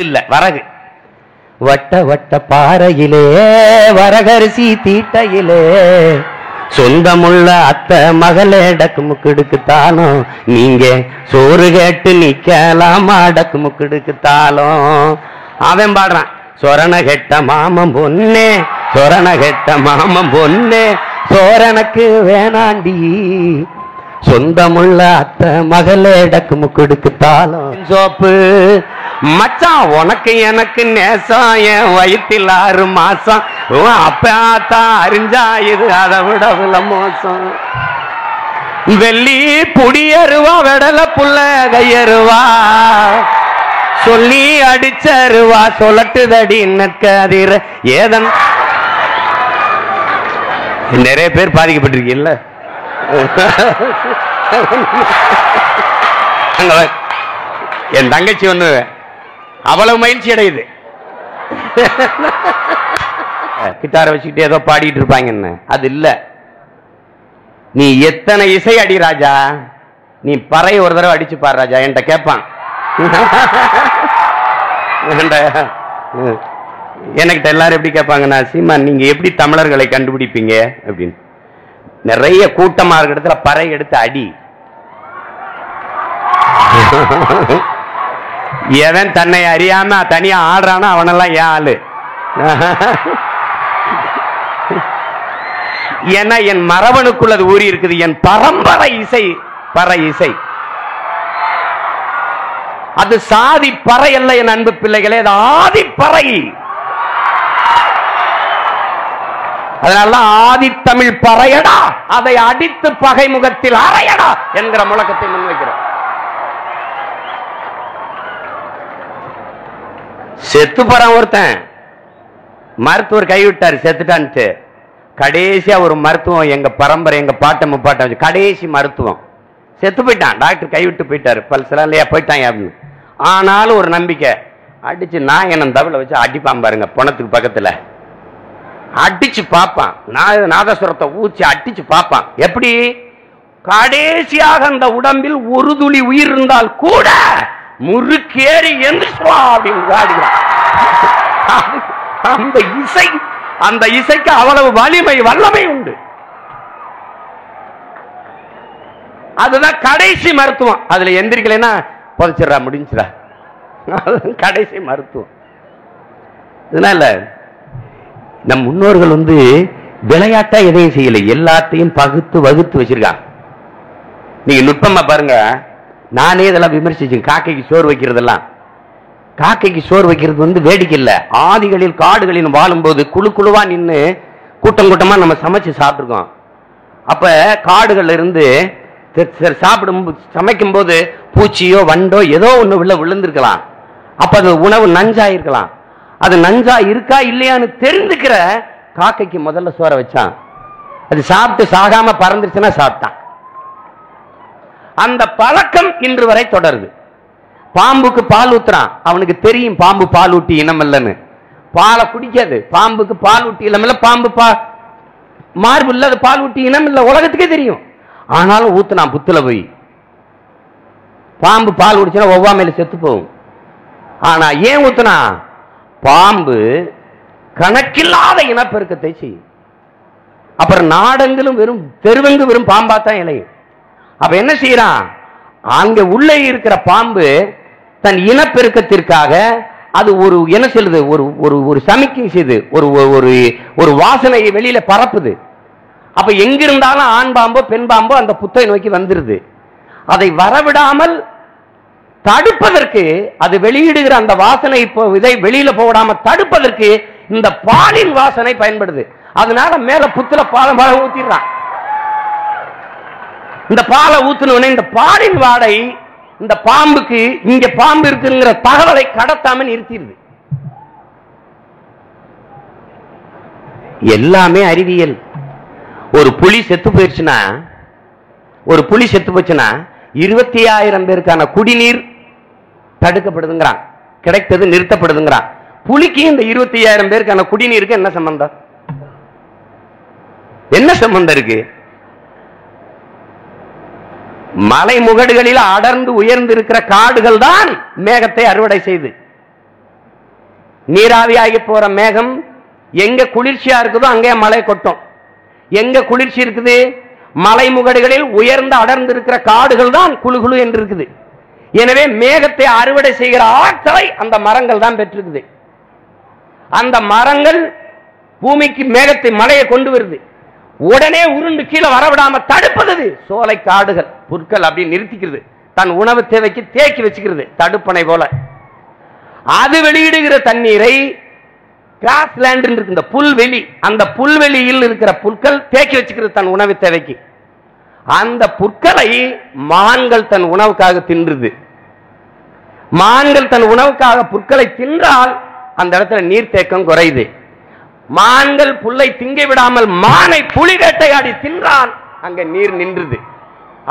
இல்ல வரகு. வட்ட வட்ட பாறையிலே வரகரிசி தீட்டையிலே சொந்தமுள்ள அத்தை மகளே டக்கு முக்கிடுக்குத்தாலும் நீங்க சோறு கேட்டு நிக்கலாமா டக்கு முக்கிடுக்குத்தாலும். அவன் பாடுறான், சொரண கெட்ட மாமன் பொண்ணே சொரண கெட்ட மாமன் பொண்ணே சோரனுக்கு வேணாண்டி சொந்தமுள்ள அத்தை மகளே டக்கு முக்கிடுக்குத்தாலும். சோப்பு மச்சான் உனக்கு எனக்கு நேசம் என் வயிற்றில் 6 மாசம் அப்பத்தான் அறிஞ்சா இது அதை விட மோசம். வெள்ளி புடியருவா வெடல புள்ள கையருவா சொல்லி அடிச்சருவா சொல்லட்டுதடி நக்கதிர ஏதன். நிறைய பேர் பாதிக்கப்பட்டிருக்கீங்கல்ல. என் தங்கச்சி ஒண்ணு அவ்வளவு மகிழ்ச்சி அடையுது. கிட்டாரை வச்சுக்கிட்டு ஏதோ பாடிட்டு இருப்பாங்கன்னு அது இல்ல. நீ எத்தனை இசை அடி ராஜா, நீ பறை ஒரு தடவை அடிச்சு பாரு ராஜா. என்கிட்ட கேட்பான், என்கிட்ட எல்லாரும் எப்படி கேட்பாங்கன்னா, சீமான் நீங்க எப்படி தமிழர்களை கண்டுபிடிப்பீங்க அப்படின்னு. நிறைய கூட்டமா இருக்கிற இடத்துல பறை எடுத்து அடி. எவன் தன்னை அறியாம தனியா ஆடுறானோ அவனெல்லாம் ஏன் ஆளு. ஏன்னா என் மரபணுக்குள்ள அது ஊறி இருக்குது. என் பரம்பரை இசை பறை இசை. அது சாதி பறை அல்ல என் அன்பு பிள்ளைகளே, அது ஆதி பறை. அதனால ஆதி தமிழ் பறையடா, அதை அடித்து பகைமுகத்தில் அறையடா என்கிற முழக்கத்தை முன்வைக்கிறோம். செத்து போறான் ஒருத்தன், மருத்துவர் கைவிட்டாரு செத்துட்டான்ட்டு. கடைசியா ஒரு மருத்துவம் எங்க பரம்பரை எங்க பாட்ட முப்பாட்டம் கடைசி மருத்துவம் செத்து போயிட்டான். டாக்டர் கைவிட்டு போயிட்டாரு, பல்சலாம் இல்லையா போயிட்டான் அப்படின்னு. ஆனாலும் ஒரு நம்பிக்கை, அடிச்சு நான் என்ன தவில வச்சு அடிப்பான் பாருங்க, பணத்துக்கு பக்கத்துல அடிச்சு பார்ப்பான். நாதஸ்வரத்தை ஊச்சி அடிச்சு பார்ப்பான். எப்படி கடைசியாக அந்த உடம்பில் ஒரு துளி உயிர் இருந்தால் கூட முறுக்கேறி எந்திரிச்சுவா அப்படின்னு. அந்த இசை, அந்த இசைக்கு அவ்வளவு வலிமை வல்லமை உண்டு. அதுதான் கடைசி மருத்துவம். அதுல எந்திரிக்கலைன்னா புதைச்சிடறா முடிஞ்சுடா, கடைசி மருத்துவம். இதனால நம் முன்னோர்கள் விளையாட்டா எதையும் செய்யல, எல்லாத்தையும் பகுத்து வகுத்து வச்சிருக்காங்க. நீங்க நுட்பமா பாருங்க. நானே இதெல்லாம் விமர்சிச்சு, காக்கைக்கு சோறு வைக்கிறதெல்லாம், காக்கைக்கு சோறு வைக்கிறது வேடிக்கை இல்ல. ஆதிகளில் காடுகளில் வாழும்போது குழு குழுவா நின்று கூட்டம் கூட்டமா நம்ம சமைச்சு சாப்பிட்டுருக்கோம். அப்ப காடுகள்ல இருந்து சாப்பிடும் சமைக்கும் போது பூச்சியோ வண்டோ ஏதோ ஒண்ணு உள்ள விழுந்திருக்கலாம். அப்ப அது உணவு நஞ்சா இருக்கலாம். அது நஞ்சா இருக்கா இல்லையான்னு தெரிந்துக்கிற காக்கைக்கு முதல்ல சோற வச்சான். அது சாப்பிட்டு சாகாம பறந்துருச்சுன்னா சாப்பிட்டான். அந்த பழக்கம் இன்று வரை தொடருது. பாம்புக்கு பால் ஊத்துறான், அவனுக்கு தெரியும் பாம்பு பால் ஊட்டி இனம் இல்லைன்னு. பாலை குடிக்காது. பாம்புக்கு பால் ஊட்டி இனம் இல்ல, பாம்பு மார்பு இல்ல, அது பால் ஊட்டி இனம் இல்ல, உலகத்துக்கே தெரியும். ஆனாலும் ஊத்துனான் புத்துல போய். பாம்பு பால் குடிச்சுன்னா ஒவ்வாமையில செத்து போகும். ஆனா ஏன் ஊத்துனா? பாம்பு கணக்கில்லாத இனப்பெருக்கத்தை செய்யும். அப்புறம் நாடெங்கிலும் வெறும் தெருவெங்கு வெறும் பாம்பாத்தான் இலையும். அப்ப என்ன செய்யறான்? அங்க உள்ளே இருக்கிற பாம்பு தன் இனப்பெருக்கத்திற்காக அது ஒரு என்ன சொல்லுது, ஒரு சமிக்கை செய்து ஒரு வாசனையை வெளியில பரப்புது. அப்ப எங்கிருந்தாலும் ஆண் பாம்போ பெண் பாம்போ அந்த புத்தை நோக்கி வந்துருது. அதை வரவிடாமல் தடுப்பதற்கு, அது வெளியிடுகிற அந்த வாசனை இதை வெளியில போடாம தடுப்பதற்கு இந்த பாலின் வாசனை பயன்படுது. அதனால மேல புத்துல பாலை ஊத்திடுறான். இந்த பாலை ஊத்துனவனே இந்த பாலின் வாடை இந்த பாம்புக்கு இங்க பாம்பு இருக்குங்கிற தகவலை கடத்தாம நிறுத்திடுது. எல்லாமே அறிவியல். ஒரு புலி செத்து போயிடுச்சுன்னா 25,000 பேருக்கான குடிநீர் தடுக்கப்படுதுங்கிறான், கிடைத்தது நிறுத்தப்படுதுங்கிறான். புலிக்கு இந்த 25,000 பேருக்கான குடிநீருக்கு என்ன சம்பந்தம்? என்ன சம்பந்தம் இருக்கு? மலை முகடுகளில் அடர்ந்து உயர்ந்து இருக்கிற காடுகள் தான் மேகத்தை அறுவடை செய்து நீராவியாகி போற மேகம் எங்க குளிர்ச்சியா இருக்குதோ அங்கே மழை கொட்டும். எங்க குளிர்ச்சி இருக்குது? மலை முகடுகளில் உயர்ந்த அடர்ந்து இருக்கிற காடுகள் தான் குழு குழு என்று இருக்குது. எனவே மேகத்தை அறுவடை செய்கிற ஆற்றலை அந்த மரங்கள் தான் பெற்றிருக்குது. அந்த மரங்கள் பூமிக்கு மேகத்தை மழையை கொண்டு வருது. உடனே உருண்டு கீழே வரவிடாம தடுப்பது சோலை காடுகள், புற்கள் அப்படி நிறுத்திக்கிறது. தன் உணவு தேவைக்கு தேக்கி வச்சுக்கிறது தடுப்பணை போல. அது வெளியிடுகிற தண்ணீரை கிராஸ்லேண்ட் இருக்கு, இந்த புல்வெளி, அந்த புல்வெளியில் இருக்கிற புற்கள் தேக்கி வச்சுக்கிறது தன் உணவு தேவைக்கு. அந்த புற்களை மான்கள் தன் உணவுக்காக தின்றுது. மான்கள் தன் உணவுக்காக புற்களை தின்றால் அந்த இடத்துல நீர்த்தேக்கம் குறையுது. மான்கள் புல்லை திங்க விடாமல் மானை புலி வேட்டையாடி தின்றால் அங்க நீர் நின்றுது.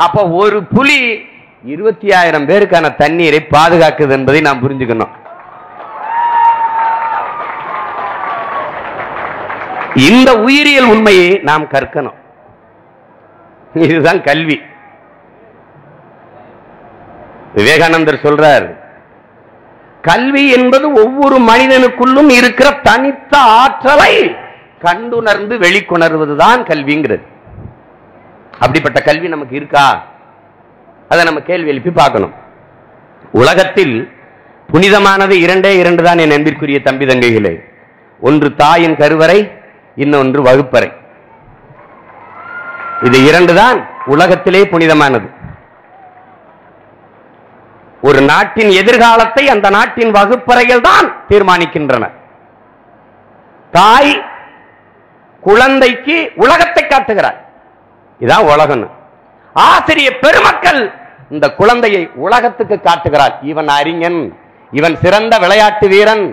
அப்ப ஒரு புலி 25,000 பேருக்கான தண்ணீரை பாதுகாக்குது என்பதை நாம் புரிஞ்சுக்கணும். இந்த உயிரியல் உண்மையை நாம் கற்கணும். இதுதான் கல்வி. விவேகானந்தர் சொல்றார், கல்வி என்பது ஒவ்வொரு மனிதனுக்குள்ளும் இருக்கிற தனித்த ஆற்றலை கண்டுணர்ந்து வெளிக்கொணர்வதுதான் கல்விங்கிறது. அப்படிப்பட்ட கல்வி நமக்கு இருக்கா? அதை நம்ம கேள்வி எழுப்பி பார்க்கணும். உலகத்தில் புனிதமானது இரண்டே இரண்டு தான் என் அன்பிற்குரிய தம்பி தங்கைகளே. ஒன்று தாயின் கருவறை, இன்னொன்று வகுப்பறை. இது இரண்டு தான் உலகத்திலே புனிதமானது. ஒரு நாட்டின் எதிர்காலத்தை அந்த நாட்டின் வகுப்பறைகள் தான் தீர்மானிக்கின்றன. தாய் குழந்தைக்கு உலகத்தை காட்டுகிறார். இதான் உலகம். ஆசிரியர் பெருமக்கள் இந்த குழந்தையை உலகத்துக்கு காட்டுகிறார். இவன் அறிஞன், இவன் சிறந்த விளையாட்டு வீரன்,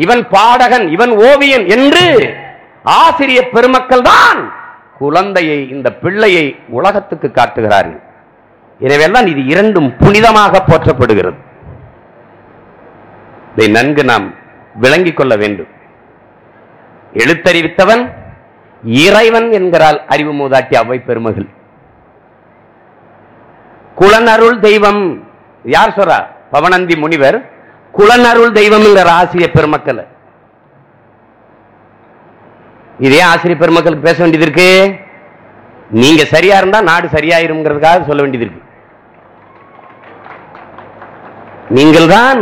இவன் பாடகன், இவன் ஓவியன் என்று ஆசிரியர் பெருமக்கள் தான் குழந்தையை, இந்த பிள்ளையை உலகத்துக்கு காட்டுகிறார்கள். எனவேதான் இது இரண்டும் புனிதமாக போற்றப்படுகிறது. இதை நன்கு நாம் விளங்கிக் கொள்ள வேண்டும். எழுத்தறிவித்தவன் இறைவன் என்கிறாள் அறிவு மூதாட்டி அவ்வை பெருமகள். குலனருள் தெய்வம் யார் சொல்றா? பவனந்தி முனிவர் குலனருள் தெய்வம் என்கிற ஆசிரியர் பெருமக்கள். இதே ஆசிரியர் பெருமக்களுக்கு பேச வேண்டியது இருக்கு. நீங்க சரியா இருந்தா நாடு சரியாயிருங்கிறதுக்காக சொல்ல வேண்டியது இருக்கு. நீங்கள் தான்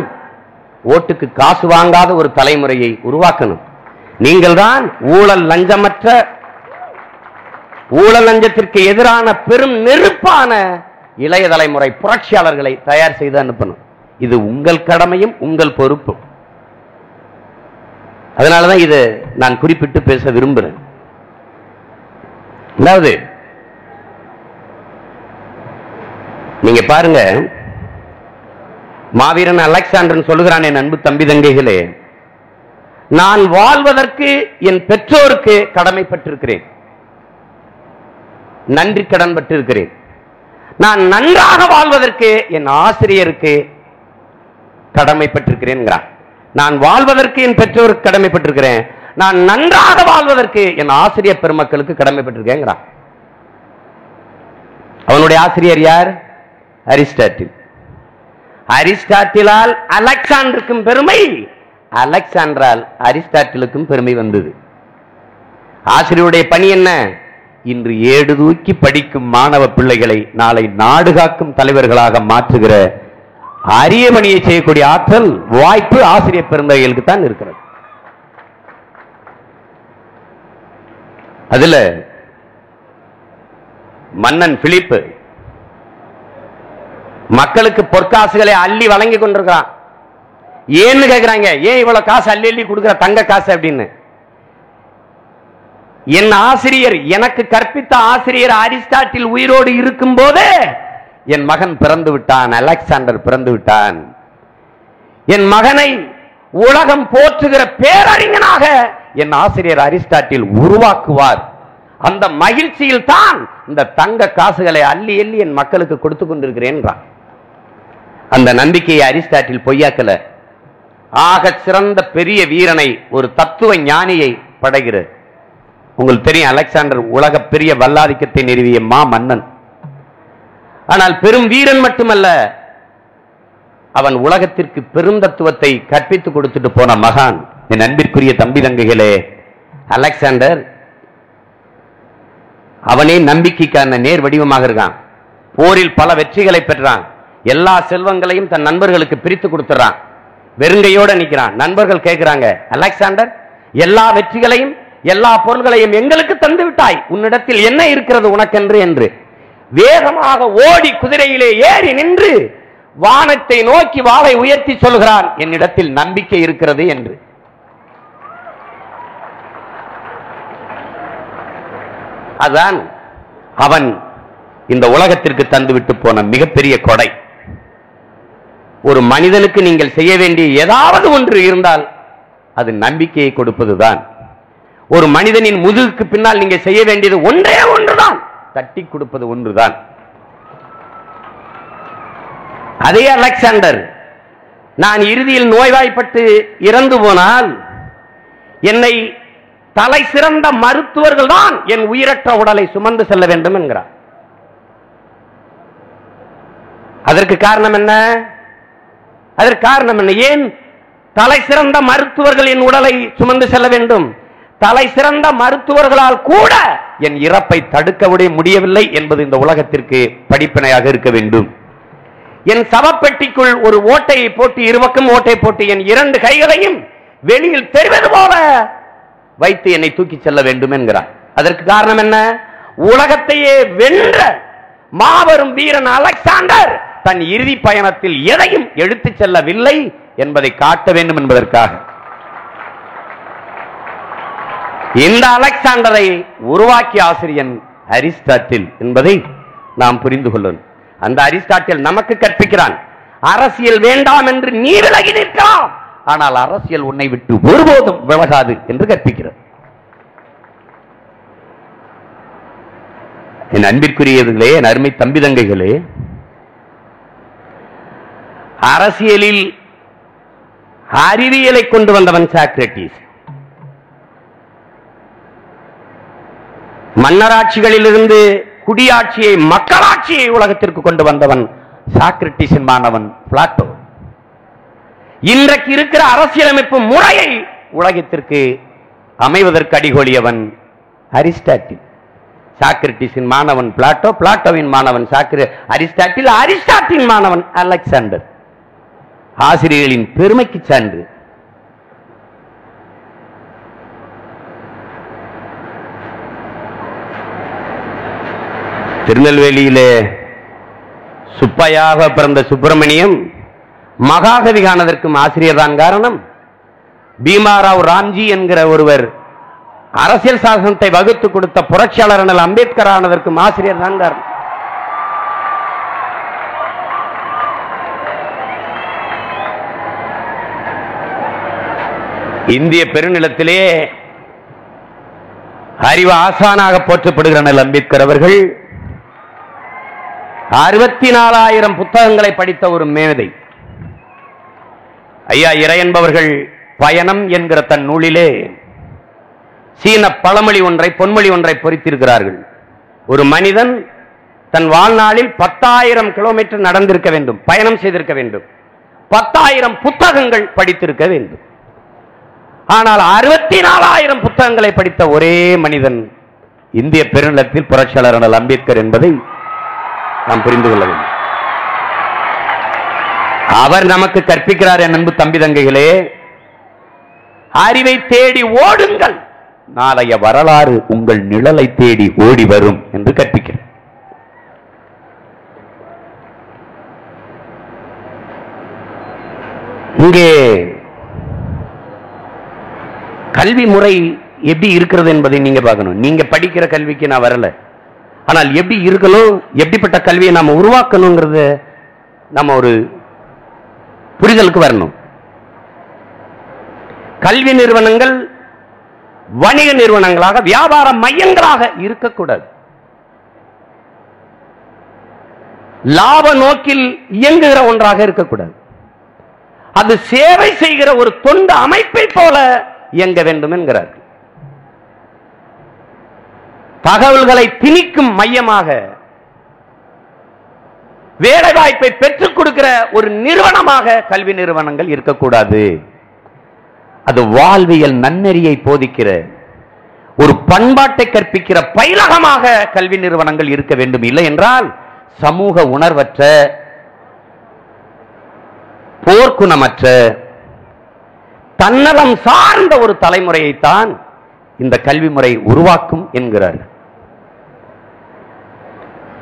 ஓட்டுக்கு காசு வாங்காத ஒரு தலைமுறையை உருவாக்கணும். நீங்கள் தான் ஊழல் லஞ்சமற்ற, ஊழல் லஞ்சத்திற்கு எதிரான பெரும் நெருப்பான இளைய தலைமுறை புரட்சியாளர்களை தயார் செய்து அனுப்பணும். இது உங்கள் கடமையும் உங்கள் பொறுப்பும். அதனாலதான் இது நான் குறிப்பிட்டு பேச விரும்புகிறேன். அதாவது நீங்க பாருங்க, மாவீரன் அலெக்சாண்டர் சொல்லுகிறான், என் அன்பு தம்பி தங்கைகளே, நான் வாழ்வதற்கு என் பெற்றோருக்கு கடமைப்பட்டிருக்கிறேன், நன்றி கடன் பட்டிருக்கிறேன். நான் நன்றாக வாழ்வதற்கு என் ஆசிரியருக்கு கடமைப்பட்டிருக்கிறேன். நான் வாழ்வதற்கு என் பெற்றோருக்கு கடமைப்பட்டிருக்கிறேன், நான் நன்றாக வாழ்வதற்கு என் ஆசிரியர் பெருமக்களுக்கு கடமைப்பட்டிருக்கேன். அவனுடைய ஆசிரியர் யார்? அரிஸ்டாட்டில். அரிஸ்டாட்டிலால் அலெக்சாண்டருக்கும் பெருமை, அலெக்சாண்டரால் அரிஸ்டாட்டிலுக்கும் பெருமை வந்தது. ஆசிரியருடைய பணி என்ன? இன்று ஏடு தூக்கி படிக்கும் மாணவ பிள்ளைகளை நாளை நாடு காக்கும் தலைவர்களாக மாற்றுகிற அரிய பணியை செய்யக்கூடிய ஆற்றல், வாய்ப்பு ஆசிரியர் பெருந்தகைகளுக்கு தான் இருக்கிறது. அதுல மன்னன் பிலிப்பு மக்களுக்கு பொற்காசுகளை அள்ளி வழங்கி கொண்டிருக்கிறான். ஏன்னு கேட்கிறாங்க, ஏன் இவ்வளவு காசு அள்ளி அள்ளி கொடுக்கிற, தங்க காசு அப்படின்னு. என் ஆசிரியர், எனக்கு கற்பித்த ஆசிரியர் அரிஸ்டாட்டில் உயிரோடு இருக்கும் போதே என் மகன் பிறந்து விட்டான், அலெக்சாண்டர் பிறந்து விட்டான். என் மகனை உலகம் போற்றுகிற பேரறிஞனாக என் ஆசிரியர் அரிஸ்டாட்டில் உருவாக்குவார். அந்த மகிழ்ச்சியில் தான் இந்த தங்க காசுகளை அள்ளி அள்ளி என் மக்களுக்கு கொடுத்து கொண்டிருக்கிறேன். அந்த நம்பிக்கையை அரிஸ்டாட்டில் பொய்யாக்கல. ஆக சிறந்த பெரிய வீரனை, ஒரு தத்துவ ஞானியை படைகிறது. உங்களுக்கு தெரியும், அலெக்சாண்டர் உலக பெரிய வல்லாதிக்கத்தை நிறுவிய மா மன்னன். ஆனால் பெரும் வீரன் மட்டுமல்ல, அவன் உலகத்திற்கு பெருந்தத்துவத்தை கற்பித்துக் கொடுத்துட்டு போன மகான். என் அன்பிற்குரிய தம்பி தங்கைகளே, அலெக்சாண்டர் அவனே நம்பிக்கைக்கான நேர் வடிவமாக இருக்கான். போரில் பல வெற்றிகளை பெற்றான். எல்லா செல்வங்களையும் தன் நண்பர்களுக்கு பிரித்து கொடுத்துறான். வெறுங்கையோட நிற்கிறான். நண்பர்கள் கேட்கிறாங்க, அலெக்சாண்டர், எல்லா வெற்றிகளையும் எல்லா பொருள்களையும் எங்களுக்கு தந்து விட்டாய், உன்னிடத்தில் என்ன இருக்கிறது உனக்கென்று என்று வேகமாக ஓடி குதிரையிலே ஏறி நின்று வானத்தை நோக்கி வாளை உயர்த்தி சொல்கிறான், என்னிடத்தில் நம்பிக்கை இருக்கிறது என்று. அதான் அவன் இந்த உலகத்திற்கு தந்துவிட்டு போன மிகப்பெரிய கொடை. ஒரு மனிதனுக்கு நீங்கள் செய்ய வேண்டிய ஏதாவது ஒன்று இருந்தால் அது நம்பிக்கையை கொடுப்பதுதான். ஒரு மனிதனின் முதுகுக்கு பின்னால் நீங்கள் செய்ய வேண்டியது ஒன்றே ஒன்றுதான், தட்டி கொடுப்பது ஒன்றுதான். அதே அலெக்சாண்டர், நான் இறுதியில் நோய்வாய்ப்பட்டு இறந்து போனால் என்னை தலை சிறந்த மருத்துவர்கள் தான் என் உயிரற்ற உடலை சுமந்து செல்ல வேண்டும் என்கிறார். அதற்கு காரணம் என்ன? ஏன் தலை சிறந்த மருத்துவர்கள் என் உடலை சுமந்து செல்ல வேண்டும்? தலை சிறந்த மருத்துவர்களால் கூட என் இறப்பை தடுக்க முடியவில்லை என்பது இந்த உலகத்திற்கு படிப்பினையாக இருக்க வேண்டும். என் சவப்பெட்டிக்குள் ஒரு ஓட்டையை போட்டு, இருபக்கம் ஓட்டை போட்டு என் 2 கைகளையும் வெளியில் தெரிவது போல வைத்து என்னை தூக்கி செல்ல வேண்டும் என்கிறார். அதற்கு காரணம் என்ன? உலகத்தையே வென்ற மாபெரும் வீரன் அலெக்சாண்டர் தன் இறுதி பயணத்தில் எதையும் எடுத்துச் செல்லவில்லை என்பதை காட்ட வேண்டும் என்பதற்காக. இந்த அலெக்சாண்டரை உருவாக்கிய ஆசிரியன் அரிஸ்டாட்டில் என்பதை நாம் புரிந்து கொள்ளணும். அந்த அரிஸ்டாட்டில் நமக்கு கற்பிக்கிறான், அரசியல் வேண்டாம் என்று நீ விலகி நிற்கலாம், ஆனால் அரசியல் உன்னை விட்டு ஒருபோதும் விலகாது என்று கற்பிக்கிறார். என் அன்பிற்குரியவர்களே, என் அருமை தம்பி தங்கைகளே, அரசியலில் அறிவியலை கொண்டு வந்தவன் சாக்ரட்டிஸ். மன்னராட்சிகளிலிருந்து குடியாட்சியை, மக்களாட்சியை உலகத்திற்கு கொண்டு வந்தவன் சாக்ரட்டிஸின் மாணவன் பிளாட்டோ. இன்றைக்கு இருக்கிற அரசியலமைப்பு முறையை உலகத்திற்கு அமைவதற்கு அடிகோலியவன் அரிஸ்டாட்டில். சாக்ரட்டிஸின் மாணவன் பிளாட்டோ, பிளாட்டோவின் மாணவன் அரிஸ்டாட்டில், அரிஸ்டாட்டின் மாணவன் அலெக்சாண்டர். ஆசிரியர்களின் பெருமைக்கு சான்று. திருநெல்வேலியிலே சுப்பையாக பிறந்த சுப்பிரமணியம் மகாகவி காணதற்கும் ஆசிரியர் தான் காரணம். பீமாராவ் ராம்ஜி என்கிற ஒருவர் அரசியல் சாசனத்தை வகுத்து கொடுத்த புரட்சியாளர் அம்பேத்கர் ஆனதற்கும் ஆசிரியர் தான் காரணம். இந்திய பெருநிலத்திலே அறிவு ஆசானாக போற்றப்படுகிற அம்பேத்கர் அவர்கள் 64,000 புத்தகங்களை படித்த ஒரு மேதை. ஐயா இறை என்பவர்கள் பயணம் என்கிற தன் நூலிலே சீன பழமொழி ஒன்றை, பொன்மொழி ஒன்றை பொறித்திருக்கிறார்கள். ஒரு மனிதன் தன் வாழ்நாளில் 10,000 கிலோமீட்டர் நடந்திருக்க வேண்டும், பயணம் செய்திருக்க வேண்டும், 10,000 புத்தகங்கள் படித்திருக்க வேண்டும். ஆனால் 64,000 புத்தகங்களை படித்த ஒரே மனிதன் இந்திய பெருநிலத்தில் புரட்சியாளர் அம்பேத்கர் என்பதை நாம் புரிந்து கொள்ள வேண்டும். அவர் நமக்கு கற்பிக்கிறார். என் அன்பு தம்பி தங்கைகளே, அறிவை தேடி ஓடுங்கள், நாளைய வரலாறு உங்கள் நிழலை தேடி ஓடி வரும் என்று கற்பிக்கிறார். இங்கே கல்வி முறை எப்படி இருக்கிறது என்பதை நீங்க பார்க்கணும். நீங்க படிக்கிற கல்விக்கு நான் வரல, ஆனால் எப்படி இருக்கணும், எப்படிப்பட்ட கல்வியை நாம உருவாக்கணுங்கிறது நம்ம ஒரு புரிதலுக்கு வரணும். கல்வி நிறுவனங்கள் வணிக நிறுவனங்களாக, வியாபார மையங்களாக இருக்கக்கூடாது. லாப நோக்கில் இயங்குகிற ஒன்றாக இருக்கக்கூடாது. அது சேவை செய்கிற ஒரு தொண்டு அமைப்பை போல இயங்க வேண்டும் என்கிறார்கள். தகவல்களை திணிக்கும் மையமாக வேலை வாய்ப்பை பெற்றுக் கொடுக்கிற ஒரு நிறுவனமாக கல்வி நிறுவனங்கள் இருக்கக்கூடாது. அது வாழ்வியல் நன்னெறியை போதிக்கிற ஒரு பண்பாட்டை கற்பிக்கிற பயிலகமாக கல்வி நிறுவனங்கள் இருக்க வேண்டும். இல்லை என்றால் சமூக உணர்வற்ற, போர்க்குணமற்ற, தன்னலம் சார்ந்த ஒரு தலைமுறையைத்தான் இந்த கல்வி முறை உருவாக்கும் என்கிறார்.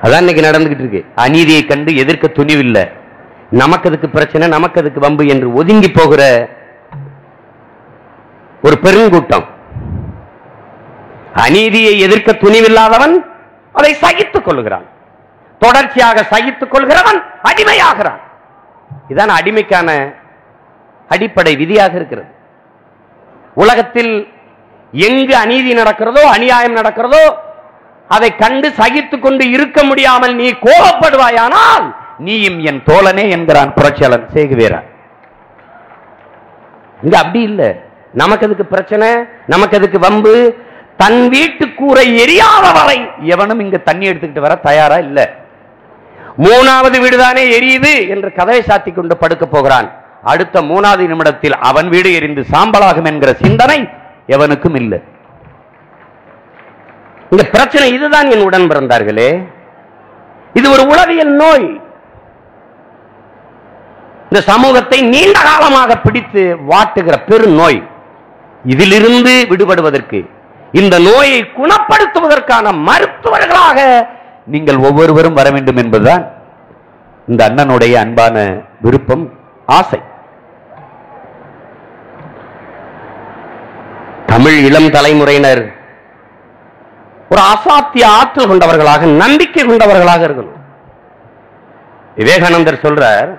அதான் இன்னைக்கு நடந்துகிட்டு இருக்கு. அநீதியை கண்டு எதிர்க்க துணிவில்லை, நமக்கு அதுக்கு பிரச்சனை, நமக்கு அதுக்கு வம்பு என்று ஒதுங்கி போகிற ஒரு பெருங்கூட்டம். அநீதியை எதிர்க்க துணிவில்லாதவன் அதை சகித்துக் கொள்கிறான். தொடர்ச்சியாக சகித்துக் கொள்கிறவன் அடிமையாகிறான். இதான் அடிமைக்கான அடிப்படை விதியாக இருக்கிறது. உலகத்தில் எங்கு அநீதி நடக்கிறதோ, அநியாயம் நடக்கிறதோ, அதை கண்டு சகித்துக் கொண்டு இருக்க முடியாமல் நீ கோபப்படுவாயானால் நீயும் என் தோழனே என்கிறான் புரட்சியாளர் சேகுவேரா. இங்க அப்படி இல்லை. நமக்கு அதுக்கு பிரச்சனை, நமக்கு அதுக்கு வம்பு. தன் வீட்டு கூரை எரியாத வரை எவனும் இங்க தண்ணி எடுத்துக்கிட்டு வர தயாரா இல்ல. மூணாவது வீடுதானே எரியுது என்று கதவை சாத்தி கொண்டு படுக்க போகிறான். அடுத்த 3வது நிமிடத்தில் அவன் வீடு எரிந்து சாம்பலாகும் என்கிற சிந்தனை எவனுக்கும் இல்லை. இந்த பிரச்சனை இதுதான் என் உடன் பிறந்தார்களே. இது ஒரு உளவியல் நோய். இந்த சமூகத்தை நீண்ட காலமாக பிடித்து வாட்டுகிற பெரு நோய். இதிலிருந்து விடுபடுவதற்கு, இந்த நோயை குணப்படுத்துவதற்கான மருத்துவர்களாக நீங்கள் ஒவ்வொருவரும் வர வேண்டும் என்பதுதான் இந்த அண்ணனுடைய அன்பான விருப்பம், ஆசை. தமிழ் இளம் தலைமுறையினர் ஒரு அசாத்திய ஆற்றல் கொண்டவர்களாக, நம்பிக்கை கொண்டவர்களாக இருக்கணும். விவேகானந்தர் சொல்றார்,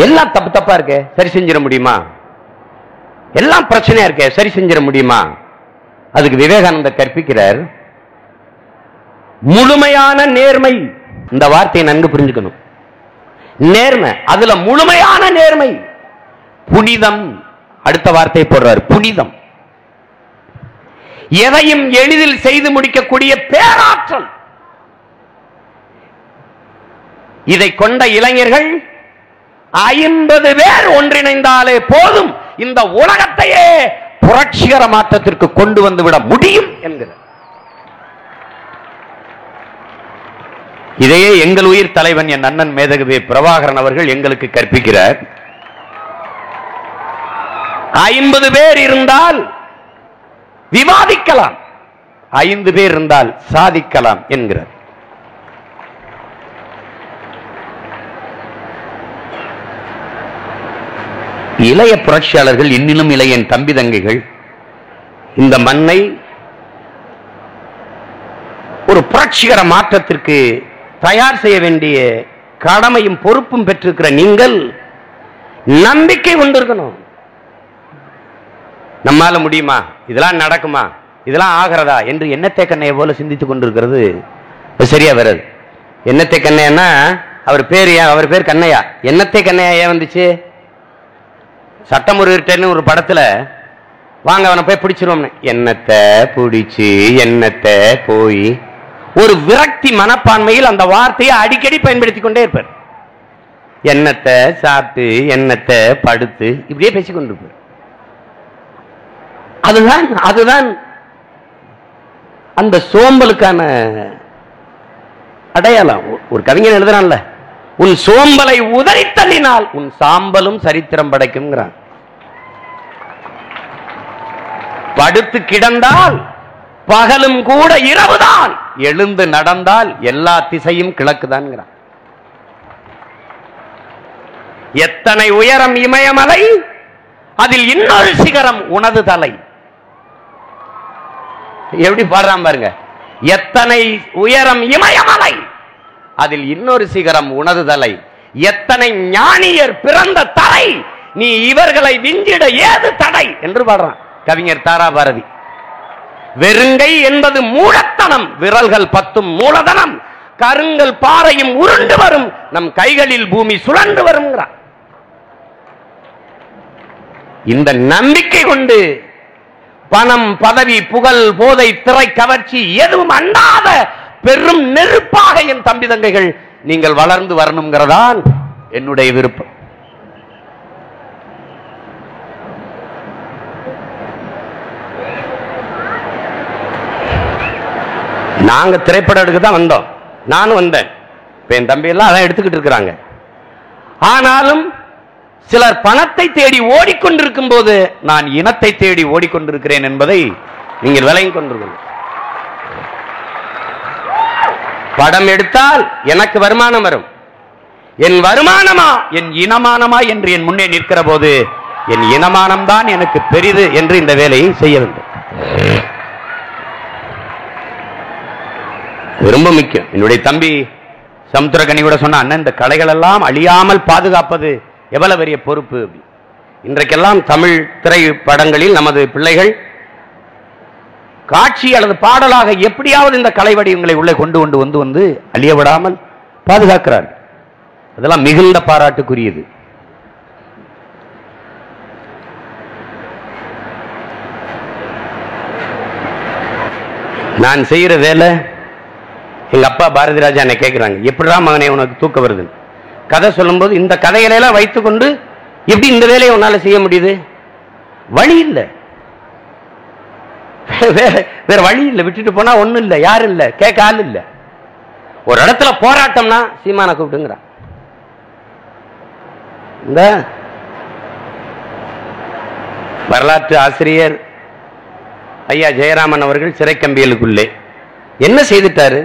எல்லாம் தப்பு தப்பா இருக்க, சரி செஞ்சிட முடியுமா? எல்லாம் பிரச்சனையா இருக்க, சரி செஞ்சிட முடியுமா? அதுக்கு விவேகானந்தர் கற்பிக்கிறார், முழுமையான நேர்மை. இந்த வார்த்தையை நன்கு புரிஞ்சுக்கணும். நேர்மை, அதுல முழுமையான நேர்மை. புனிதம், அடுத்த வார்த்தையை போடுறார், புனிதம். எதையும் எளிதில் செய்து முடிக்கக்கூடிய பேராற்றல். இதை கொண்ட இளைஞர்கள் 50 பேர் ஒன்றிணைந்தாலே போதும், இந்த உலகத்தையே புரட்சிகர மாற்றத்திற்கு கொண்டு வந்துவிட முடியும் என்கிறார். இதையே எங்கள் உயிர் தலைவன் என் அண்ணன் மேதகவி பிரபாகரன் அவர்கள் எங்களுக்கு கற்பிக்கிறார். 50 பேர் இருந்தால் விவாதிக்கலாம், 5 பேர் இருந்தால் சாதிக்கலாம் என்கிறார். இளைய புரட்சியாளர்கள், இன்னிலும் இளைய தம்பி தங்கைகள், இந்த மண்ணை ஒரு புரட்சிகர மாற்றத்திற்கு தயார் செய்ய வேண்டிய கடமையும் பொறுப்பும் பெற்றிருக்கிற நீங்கள் நம்பிக்கை கொண்டிருக்கணும். நம்மால முடியுமா, இதெல்லாம் நடக்குமா, இதெல்லாம் ஆகிறதா என்று எண்ணத்தை கண்ணையை போல சிந்தித்துக் கொண்டிருக்கிறது சரியா வராது. எண்ணத்தை கண்ணையன்னா அவர் பேர் ஏன், அவர் பேர் கண்ணையா, எண்ணத்தை கண்ணையா ஏன் வந்துச்சு? சட்டமுறைன்னு ஒரு படத்துல வாங்க அவனை போய் பிடிச்சிருவோம், எண்ணத்தை பிடிச்சு எண்ணத்தை போய், ஒரு விரக்தி மனப்பான்மையில் அந்த வார்த்தையை அடிக்கடி பயன்படுத்திக் கொண்டே இருப்பார். எண்ணத்தை சாப்பிட்டு எண்ணத்தை படுத்து இப்படியே பேசிக்கொண்டிருப்பார். அதுதான் அந்த சோம்பலுக்கான அடையாளம். ஒரு கவிஞன் எழுதுறான்ல, உன் சோம்பலை உதறி தள்ளினால் உன் சாம்பலும் சரித்திரம் படைக்கும்ங்கிறான். படுத்து கிடந்தால் பகலும் கூட இரவுதான், எழுந்து நடந்தால் எல்லா திசையும் கிழக்குதான். எத்தனை உயரம் இமயமலை, அதில் இன்னொரு சிகரம் உனது தலை. எப்படி பாடுறான் பாருங்க, எத்தனை உயரம் இமயமலை, அதில் இன்னொரு சிகரம் உனது தலை. எத்தனை ஞானியர் பிறந்த தலை, நீ இவர்களை விஞ்சிட ஏது தடை என்று பாடுறான் கவிஞர் தாரா பாரதி. வெறுங்கை என்பது மூடத்தனம், விரல்கள் 10 மூலதனம், கருங்கல் பாறையும் உருண்டு வரும், நம் கைகளில் பூமி சுழன்று வரும். இந்த நம்பிக்கை கொண்டு பணம், பதவி, புகழ், போதை, திரை கவர்ச்சி எதுவும் அண்டாத பெரும் நெருப்பாக என் தம்பி தங்கைகள் நீங்கள் வளர்ந்து வரணுங்கிறதான் என்னுடைய விருப்பம். நாங்க திரைப்படம் எடுக்க தான் வந்தோம், நானும் வந்தேன். இப்ப என் தம்பி எல்லாம் அதான் எடுத்துக்கிட்டு இருக்கிறாங்க. ஆனாலும் சிலர் பணத்தை தேடி ஓடிக்கொண்டிருக்கும் போது நான் இனத்தை தேடி ஓடிக்கொண்டிருக்கிறேன் என்பதை நீங்கள் விளங்கிக் கொண்டிருக்கணும். படம் எடுத்தால் எனக்கு வருமானம் வரும். என் வருமானமா என் இனமானமா என்று என் முன்னே நிற்கிற போது என் இனமானம் தான் எனக்கு பெரிது என்று இந்த வேலையை செய்ய வேண்டும். ரொம்ப முக்கியம். என்னுடைய தம்பி சமுத்திரகனி கூட சொன்ன, அண்ணன் இந்த கலைகள் எல்லாம் அழியாமல் பாதுகாப்பது எவ்வளவு பெரிய பொறுப்பு. இன்றைக்கெல்லாம் தமிழ் திரைப்படங்களில் நமது பிள்ளைகள் காட்சி அல்லது பாடலாக எப்படியாவது இந்த கலை வடிவங்களை உள்ளே கொண்டு வந்து அழிய விடாமல் பாதுகாக்கிறார். அதெல்லாம் மிகுந்த பாராட்டுக்குரியது. நான் செய்யற வேலை, எங்க அப்பா பாரதி ராஜா என்னை கேட்கிறாங்க, எப்படிடா மகனே உனக்கு தூக்க வருது? கதை சொல்லும் போது இந்த கதைகளை எல்லாம் வைத்துக் கொண்டு எப்படி இந்த வேலையை உன்னால செய்ய முடியுது? வழி இல்லை, வேற வழி இல்லை. விட்டுட்டு போனா ஒண்ணும் இல்லை, யாரும் இல்லை, கேட்க ஆள் இல்லை. ஒரு இடத்துல போராட்டம்னா சீமான கூப்பிட்டுங்கிறான். இந்த வரலாற்று ஆசிரியர் ஐயா ஜெயராமன் அவர்கள் சிறை கம்பியலுக்குள்ளே என்ன செய்துட்டாரு?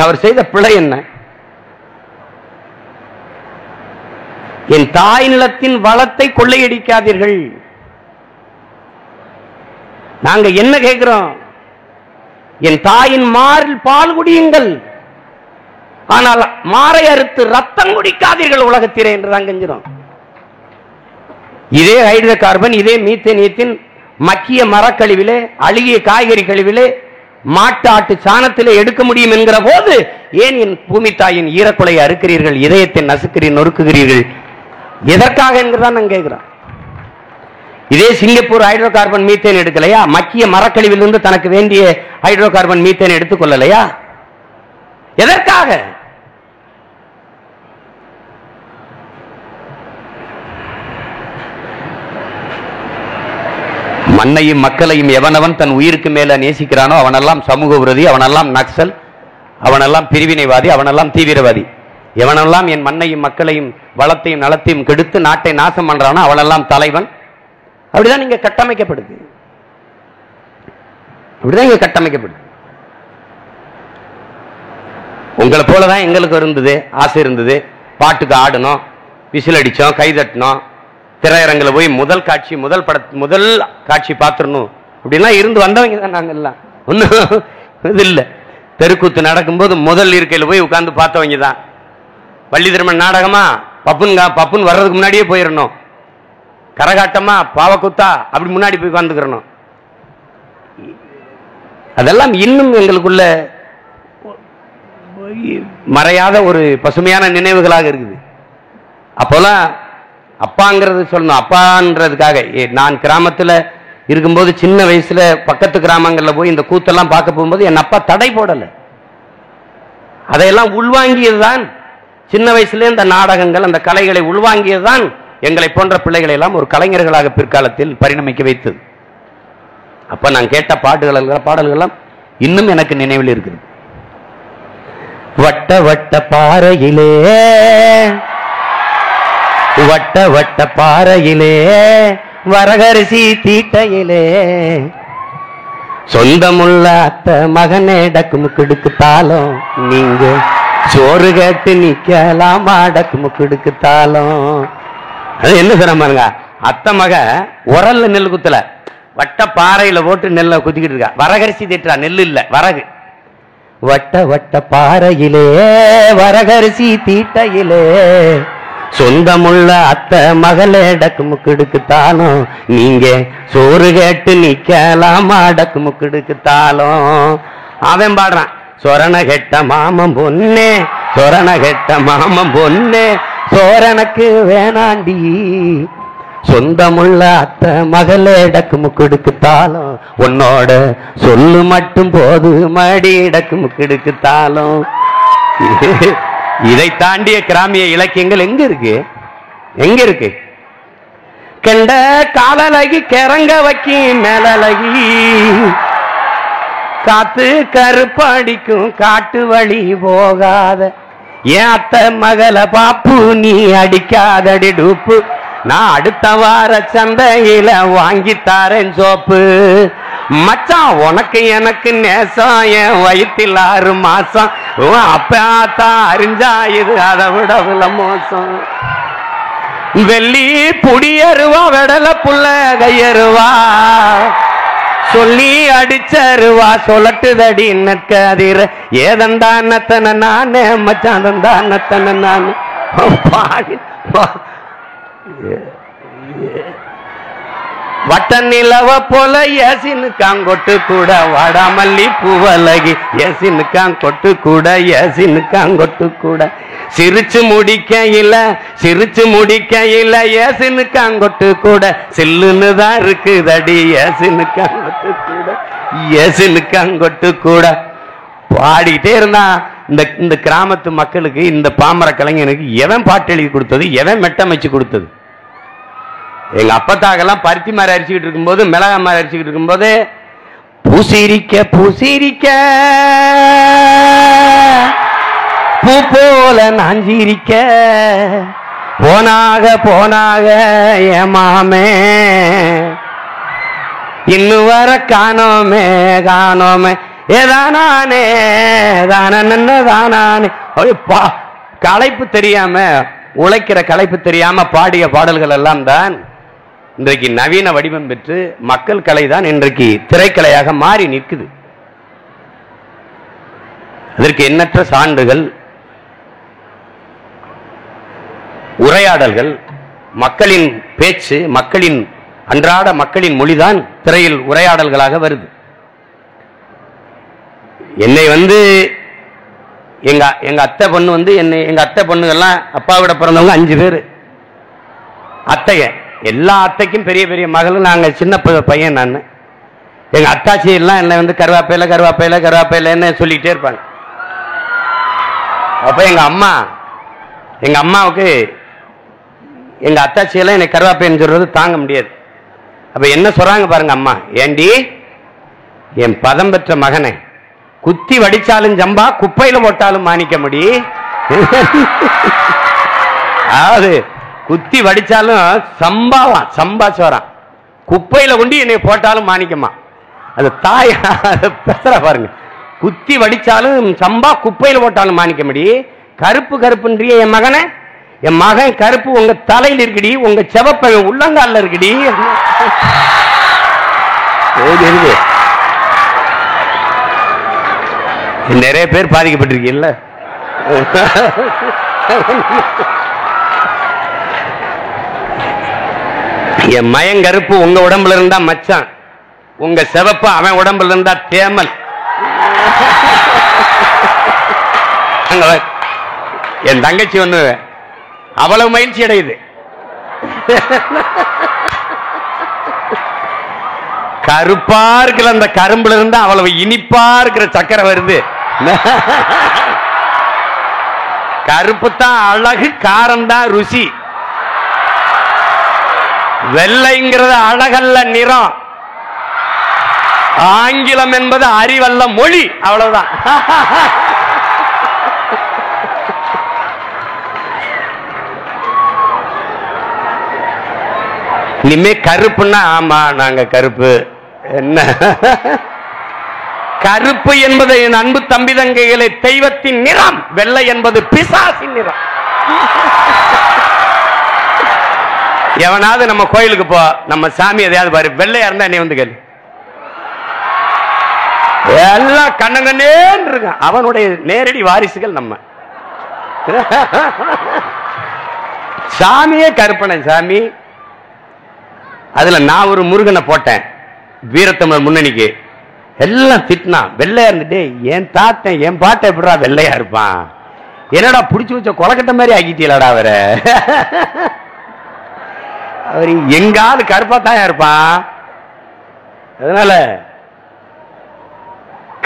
அவர் செய்த பிழை என்ன? என் தாய் நிலத்தின் வளத்தை கொள்ளையடிக்காதீர்கள். நாங்க என்ன கேட்கிறோம்? என் தாயின் மாறில் பால் குடியுங்கள், ஆனால் மாறை அறுத்து ரத்தம் குடிக்காதீர்கள் உலகத்திலே என்று தான் கெஞ்சிரும். இதே ஹைட்ரோ கார்பன், இதே மீத்தேனியத்தின் மக்கிய மரக்கழிவிலே, அழுகிய காய்கறி கழிவிலே, மாட்டு ஆட்டு சாணத்திலே எடுக்க முடியும் என்கிற போது ஏன் என் பூமி தாயின் ஈரக்குலையை அறுக்கிறீர்கள், இதயத்தை நசுக்கிறீர்கள், நொறுக்குகிறீர்கள்? எதற்காக என்கிறதான் நான் கேட்கிறோம். இதே சிங்கப்பூர் ஹைட்ரோ கார்பன் மீத்தேன் எடுக்கலையா? மக்கிய மரக்கழிவிலிருந்து தனக்கு வேண்டிய ஹைட்ரோ கார்பன் மீத்தேன் எடுத்துக் கொள்ளலையா? எதற்காக? மண்ணையும் மக்களையும் எவனவன் தன் உயிருக்கு மேல நேசிக்கிறானோ அவனெல்லாம் சமூக விரோதி, அவனெல்லாம் நக்சல், அவனெல்லாம் பிரிவினைவாதி, அவனெல்லாம் தீவிரவாதி. எவனெல்லாம் என் மண்ணையும் மக்களையும் வளத்தையும் நலத்தையும் கெடுத்து நாட்டை நாசம் பண்றானோ அவனெல்லாம் தலைவன். அப்படிதான் நீங்க கட்டமைக்கப்படுது. அப்படிதான் இங்க கட்டமைக்கப்படுது. உங்களை போலதான் எங்களுக்கு இருந்தது, ஆசை இருந்தது. பாட்டுக்கு ஆடணும், விசில் அடிச்சோம், கைதட்டணும், திரையரங்கில் போய் முதல் காட்சி பார்த்துடணும் அப்படின்லாம் இருந்து வந்தவங்க தான் நாங்க எல்லாம். ஒன்றும் இது இல்லை. தெருக்கூத்து நடக்கும்போது முதல் இருக்கையில் போய் உட்கார்ந்து பார்த்தவங்க தான். வள்ளி திருமண் நாடகமா பப்புன் வர்றதுக்கு முன்னாடியே போயிடணும். கரகாட்டமா பாவக்குத்தா அப்படி முன்னாடி போய் உட்கார்ந்துக்கிறணும். அதெல்லாம் இன்னும் எங்களுக்குள்ள மறையாத ஒரு பசுமையான நினைவுகளாக இருக்குது. அப்போலாம் அப்பாங்கிறது சொல்லணும். அப்பான்றதுக்காக நான் கிராமத்தில் இருக்கும்போது சின்ன வயசுல பக்கத்து கிராமங்களில் போய் இந்த கூத்தெல்லாம் பார்க்க போகும்போது என் அப்பா தடை போடலை. அதையெல்லாம் உள்வாங்கியதுதான் சின்ன வயசுல இந்த நாடகங்கள், அந்த கலைகளை உள்வாங்கியதுதான் எங்களை போன்ற பிள்ளைகளை எல்லாம் ஒரு கலைஞர்களாக பிற்காலத்தில் பரிணமிக்க வைத்தது. அப்ப நான் கேட்ட பாடல்கள் எல்லாம் இன்னும் எனக்கு நினைவில் இருக்குது. வட்ட வட்ட பாறையிலே, வட்ட வட்ட பாறையிலே, வரகரிசி தீட்டையிலே, சொந்தமுள்ள அத்த மகனே டக்குமுக்குடுக்குத்தாலும் நீங்க சோறு கேட்டு நிக்கலாம் டக்குமுக்குடுக்குத்தாலும். அது என்ன சொல்றாங்க? அத்த மக உரல்ல நெல் குத்தல, வட்ட பாறையில போட்டு நெல்ல குத்திக்கிட்டு இருக்கா. வரகரிசி தீட்டுறா, நெல் இல்ல வரகு. வட்ட வட்ட பாறையிலே, வரகரிசி தீட்டையிலே, சொந்தமுள்ள அத்த மகளே டக்குமுக்குடுக்குத்தாலும் நீங்க சோறு கேட்டு நிக்கலாமா டக்குமுக்குடுக்குத்தாலும். அவன் பாடுறான், சொரண கெட்ட மாமம் பொண்ணே, சொரண கெட்ட மாமம் பொண்ணே, சோரனுக்கு வேணாண்டி, சொந்தமுள்ள அத்தை மகளே டக்கு முக்குடுக்கு தாளம் உன்னோட சொல்லு மட்டும் போது மடி டக்கு முக்குடுக்கு தாளம். இதை தாண்டிய கிராமிய இலக்கியங்கள் எங்க இருக்கு? எங்க இருக்கு? கெண்ட காலலகி கிறங்க வைக்கி மேலழகி காத்து கருப்படிக்கும் காட்டு வழி போகாத ஏன் அத்தை மகளை பாப்பு நீ அடிக்காதடி டூப்பு நான் அடுத்த வார சந்தையில வாங்கி தாரேன் சோப்பு மச்சான் உனக்கு எனக்கு நேசம் என் வயிற்றில் 6 மாசம் அப்பதான் அறிஞ்சா இது அதை விட மோசம் வெள்ளி புடியருவா வெடல புள்ள கையருவா சொல்லி அடிச்சருவா சொல்லட்டுதடி நற்கதிர ஏதந்தானத்தன நானே மச்சாந்தந்தானத்தன நானே பாடி வட்ட நிலவ போல ஏசினுக்காங்கொட்டு கூட வாடாமல்லி பூவலகி ஏசினுக்காங்கொட்டு கூட ஏசினுக்காங்கொட்டு கூட சிரிச்சு முடிக்கையில ஏசினுக்காங்கொட்டு கூட சில்லுன்னு தான் இருக்குதடி ஏசினுக்காங்கொட்டு கூட ஏசினுக்காங்கொட்டு கூட பாடிக்கிட்டே இருந்தா இந்த கிராமத்து மக்களுக்கு இந்த பாமர கலைஞனுக்கு எவன் பாட்டு எழுதி கொடுத்தது? எவன் மெட்டமைச்சு கொடுத்தது? எங்க அப்பத்தாக்கெல்லாம் பருத்தி மாதிரி அரிச்சுக்கிட்டு இருக்கும்போது மிளகா மாதிரி அரிச்சுக்கிட்டு இருக்கும்போது பூசிரிக்க பூசிரிக்க பூ போல நாஞ்சிரிக்க போனாக ஏமாமே இன்னும் வர காணோமே ஏதானே தானே களைப்பு தெரியாம உழைக்கிற களைப்பு தெரியாம பாடிய பாடல்கள் எல்லாம் தான் இன்றைக்கு நவீன வடிவம் பெற்று மக்கள் கலை தான் இன்றைக்கு திரைக்கலையாக மாறி நிற்குது. அதற்கு எண்ணற்ற சான்றுகள், உரையாடல்கள், மக்களின் பேச்சு, மக்களின் அன்றாட மக்களின் மொழிதான் திரையில் உரையாடல்களாக வருது. என்னை எங்க அத்தை பொண்ணு எங்க அத்தை பொண்ணுகள்லாம் அப்பாவோட பிறந்தவங்க 5 பேர் அத்தைய. எல்லா அத்தைக்கும் பெரிய பெரிய மகளும் நாங்க சின்ன பையன். நான் எங்க அத்தாச்சி எல்லாம் என்ன கருவாப்பையில சொல்லிட்டே இருப்பாங்க. அப்ப எங்க அம்மாவுக்கு எங்க அத்தாச்சியெல்லாம் என்னை கருவாப்பைன்னு சொல்றது தாங்க முடியாது. அப்ப என்ன சொல்றாங்க பாருங்க அம்மா, ஏண்டி என் பதம் பெற்ற மகனை குத்தி வடிச்சாலும் ஜம்பா குப்பையில போட்டாலும் மாணிக்க முடி. அதாவது குத்தி வடிச்சாலும் சம்பா சோறான், குப்பையில கொண்டு என்னை போட்டாலும் மாணிக்கமா. அது தாய் பேசுற பாருங்க. குத்தி வடிச்சாலும் சம்பா குப்பையில போட்டாலும் மாணிக்க முடி. கருப்பு கருப்புன்றிய என் மகனை, என் மகன் கருப்பு உங்க தலையில் இருக்குடி, உங்க செவப்ப உள்ளங்கால இருக்குடி. நிறைய பேர் பாதிக்கப்பட்டிருக்கீல்ல. என் மயங்கருப்பு உங்க உடம்புல இருந்தா மச்சான், உங்க செவப்பு அவன் உடம்புல இருந்தா தேமல். என் தங்கச்சி ஒண்ணு அவ்வளவு மகிழ்ச்சி அடையுது. கருப்பா இருக்கிற அந்த கரும்புல இருந்து அவ்வளவு இனிப்பா இருக்கிற சக்கரை வருது. கருப்பு தான் அழகு, காரம் தான் ருசி. வெள்ளைங்கிறது அழகல்ல நிறம், ஆங்கிலம் என்பது அறிவல்ல மொழி. அவ்வளவுதான். இனிமே கருப்புன்னா ஆமா நாங்க கருப்பு என்ன? கருப்பு என்பது என் அன்பு தம்பி தங்கைகளை தெய்வத்தின் நிறம், வெள்ளை என்பது பிசாசின் நிறம். எவனாவது நம்ம கோயிலுக்கு போ, நம்ம சாமி எதையாவது பாரு, வெள்ளையா இருந்தா என்னை வந்து கேளு, எல்லாம் கண்ணங்கண்ணே இருக்கான். அவனுடைய நேரடி வாரிசுகள் நம்ம. சாமியே கருப்பனை சாமி. அதுல நான் ஒரு முருகனை போட்டேன் வீரத்தமிழர் முன்னணிக்கு. எல்லாம் திட்டினா வெள்ளையா இருந்துட்டு, என் தாத்தன் என் பாட்டை எப்படா வெள்ளையா இருப்பான், என்னடா புடிச்சு வச்ச கொலக்கட்ட மாதிரி ஆக்கிட்டீங்களாடா அவரை. அவர் எங்காவது கருப்பா தான் இருப்பான். அதனால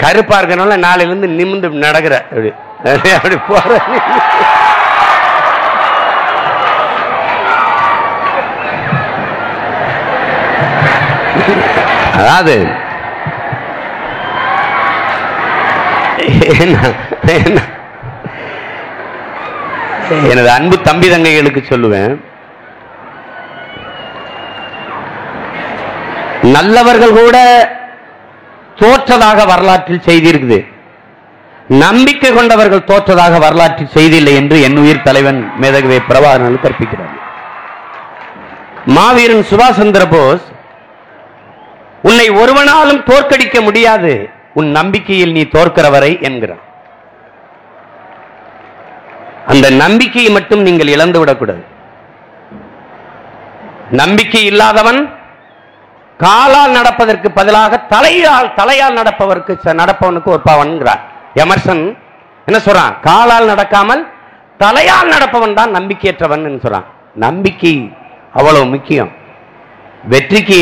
கருப்பா இருக்கனால நாளையில இருந்து நிமிந்து நடக்கிற அப்படி போற. அதாவது எனது அன்பு தம்பி தங்கைகளுக்கு சொல்லுவேன், நல்லவர்கள் கூட தோற்றதாக வரலாற்றில் செய்தி இருக்குது, நம்பிக்கை கொண்டவர்கள் தோற்றதாக வரலாற்றில் செய்தி இல்லை என்று என் உயிர் தலைவன் மேதகவே பிரபாகரன் கற்பிக்கிறார். மாவீரன் சுபாஷ் சந்திர போஸ், உன்னை ஒருவனாலும் தோற்கடிக்க முடியாது, உன் நம்பிக்கையில் நீ தோற்கிறவரை என்கிறான். அந்த நம்பிக்கையை மட்டும் நீங்கள் இழந்து விடக்கூடாது. நம்பிக்கை இல்லாதவன் காலால் நடப்பதற்கு பதிலாக தலையால் நடப்பவனுக்கு ஒப்பாவன்கிறார். எமர்சன் என்ன சொல்றான்? காலால் நடக்காமல் தலையால் நடப்பவன் தான் நம்பிக்கையற்றவன் சொல்றான். நம்பிக்கை அவ்வளவு முக்கியம். வெற்றிக்கு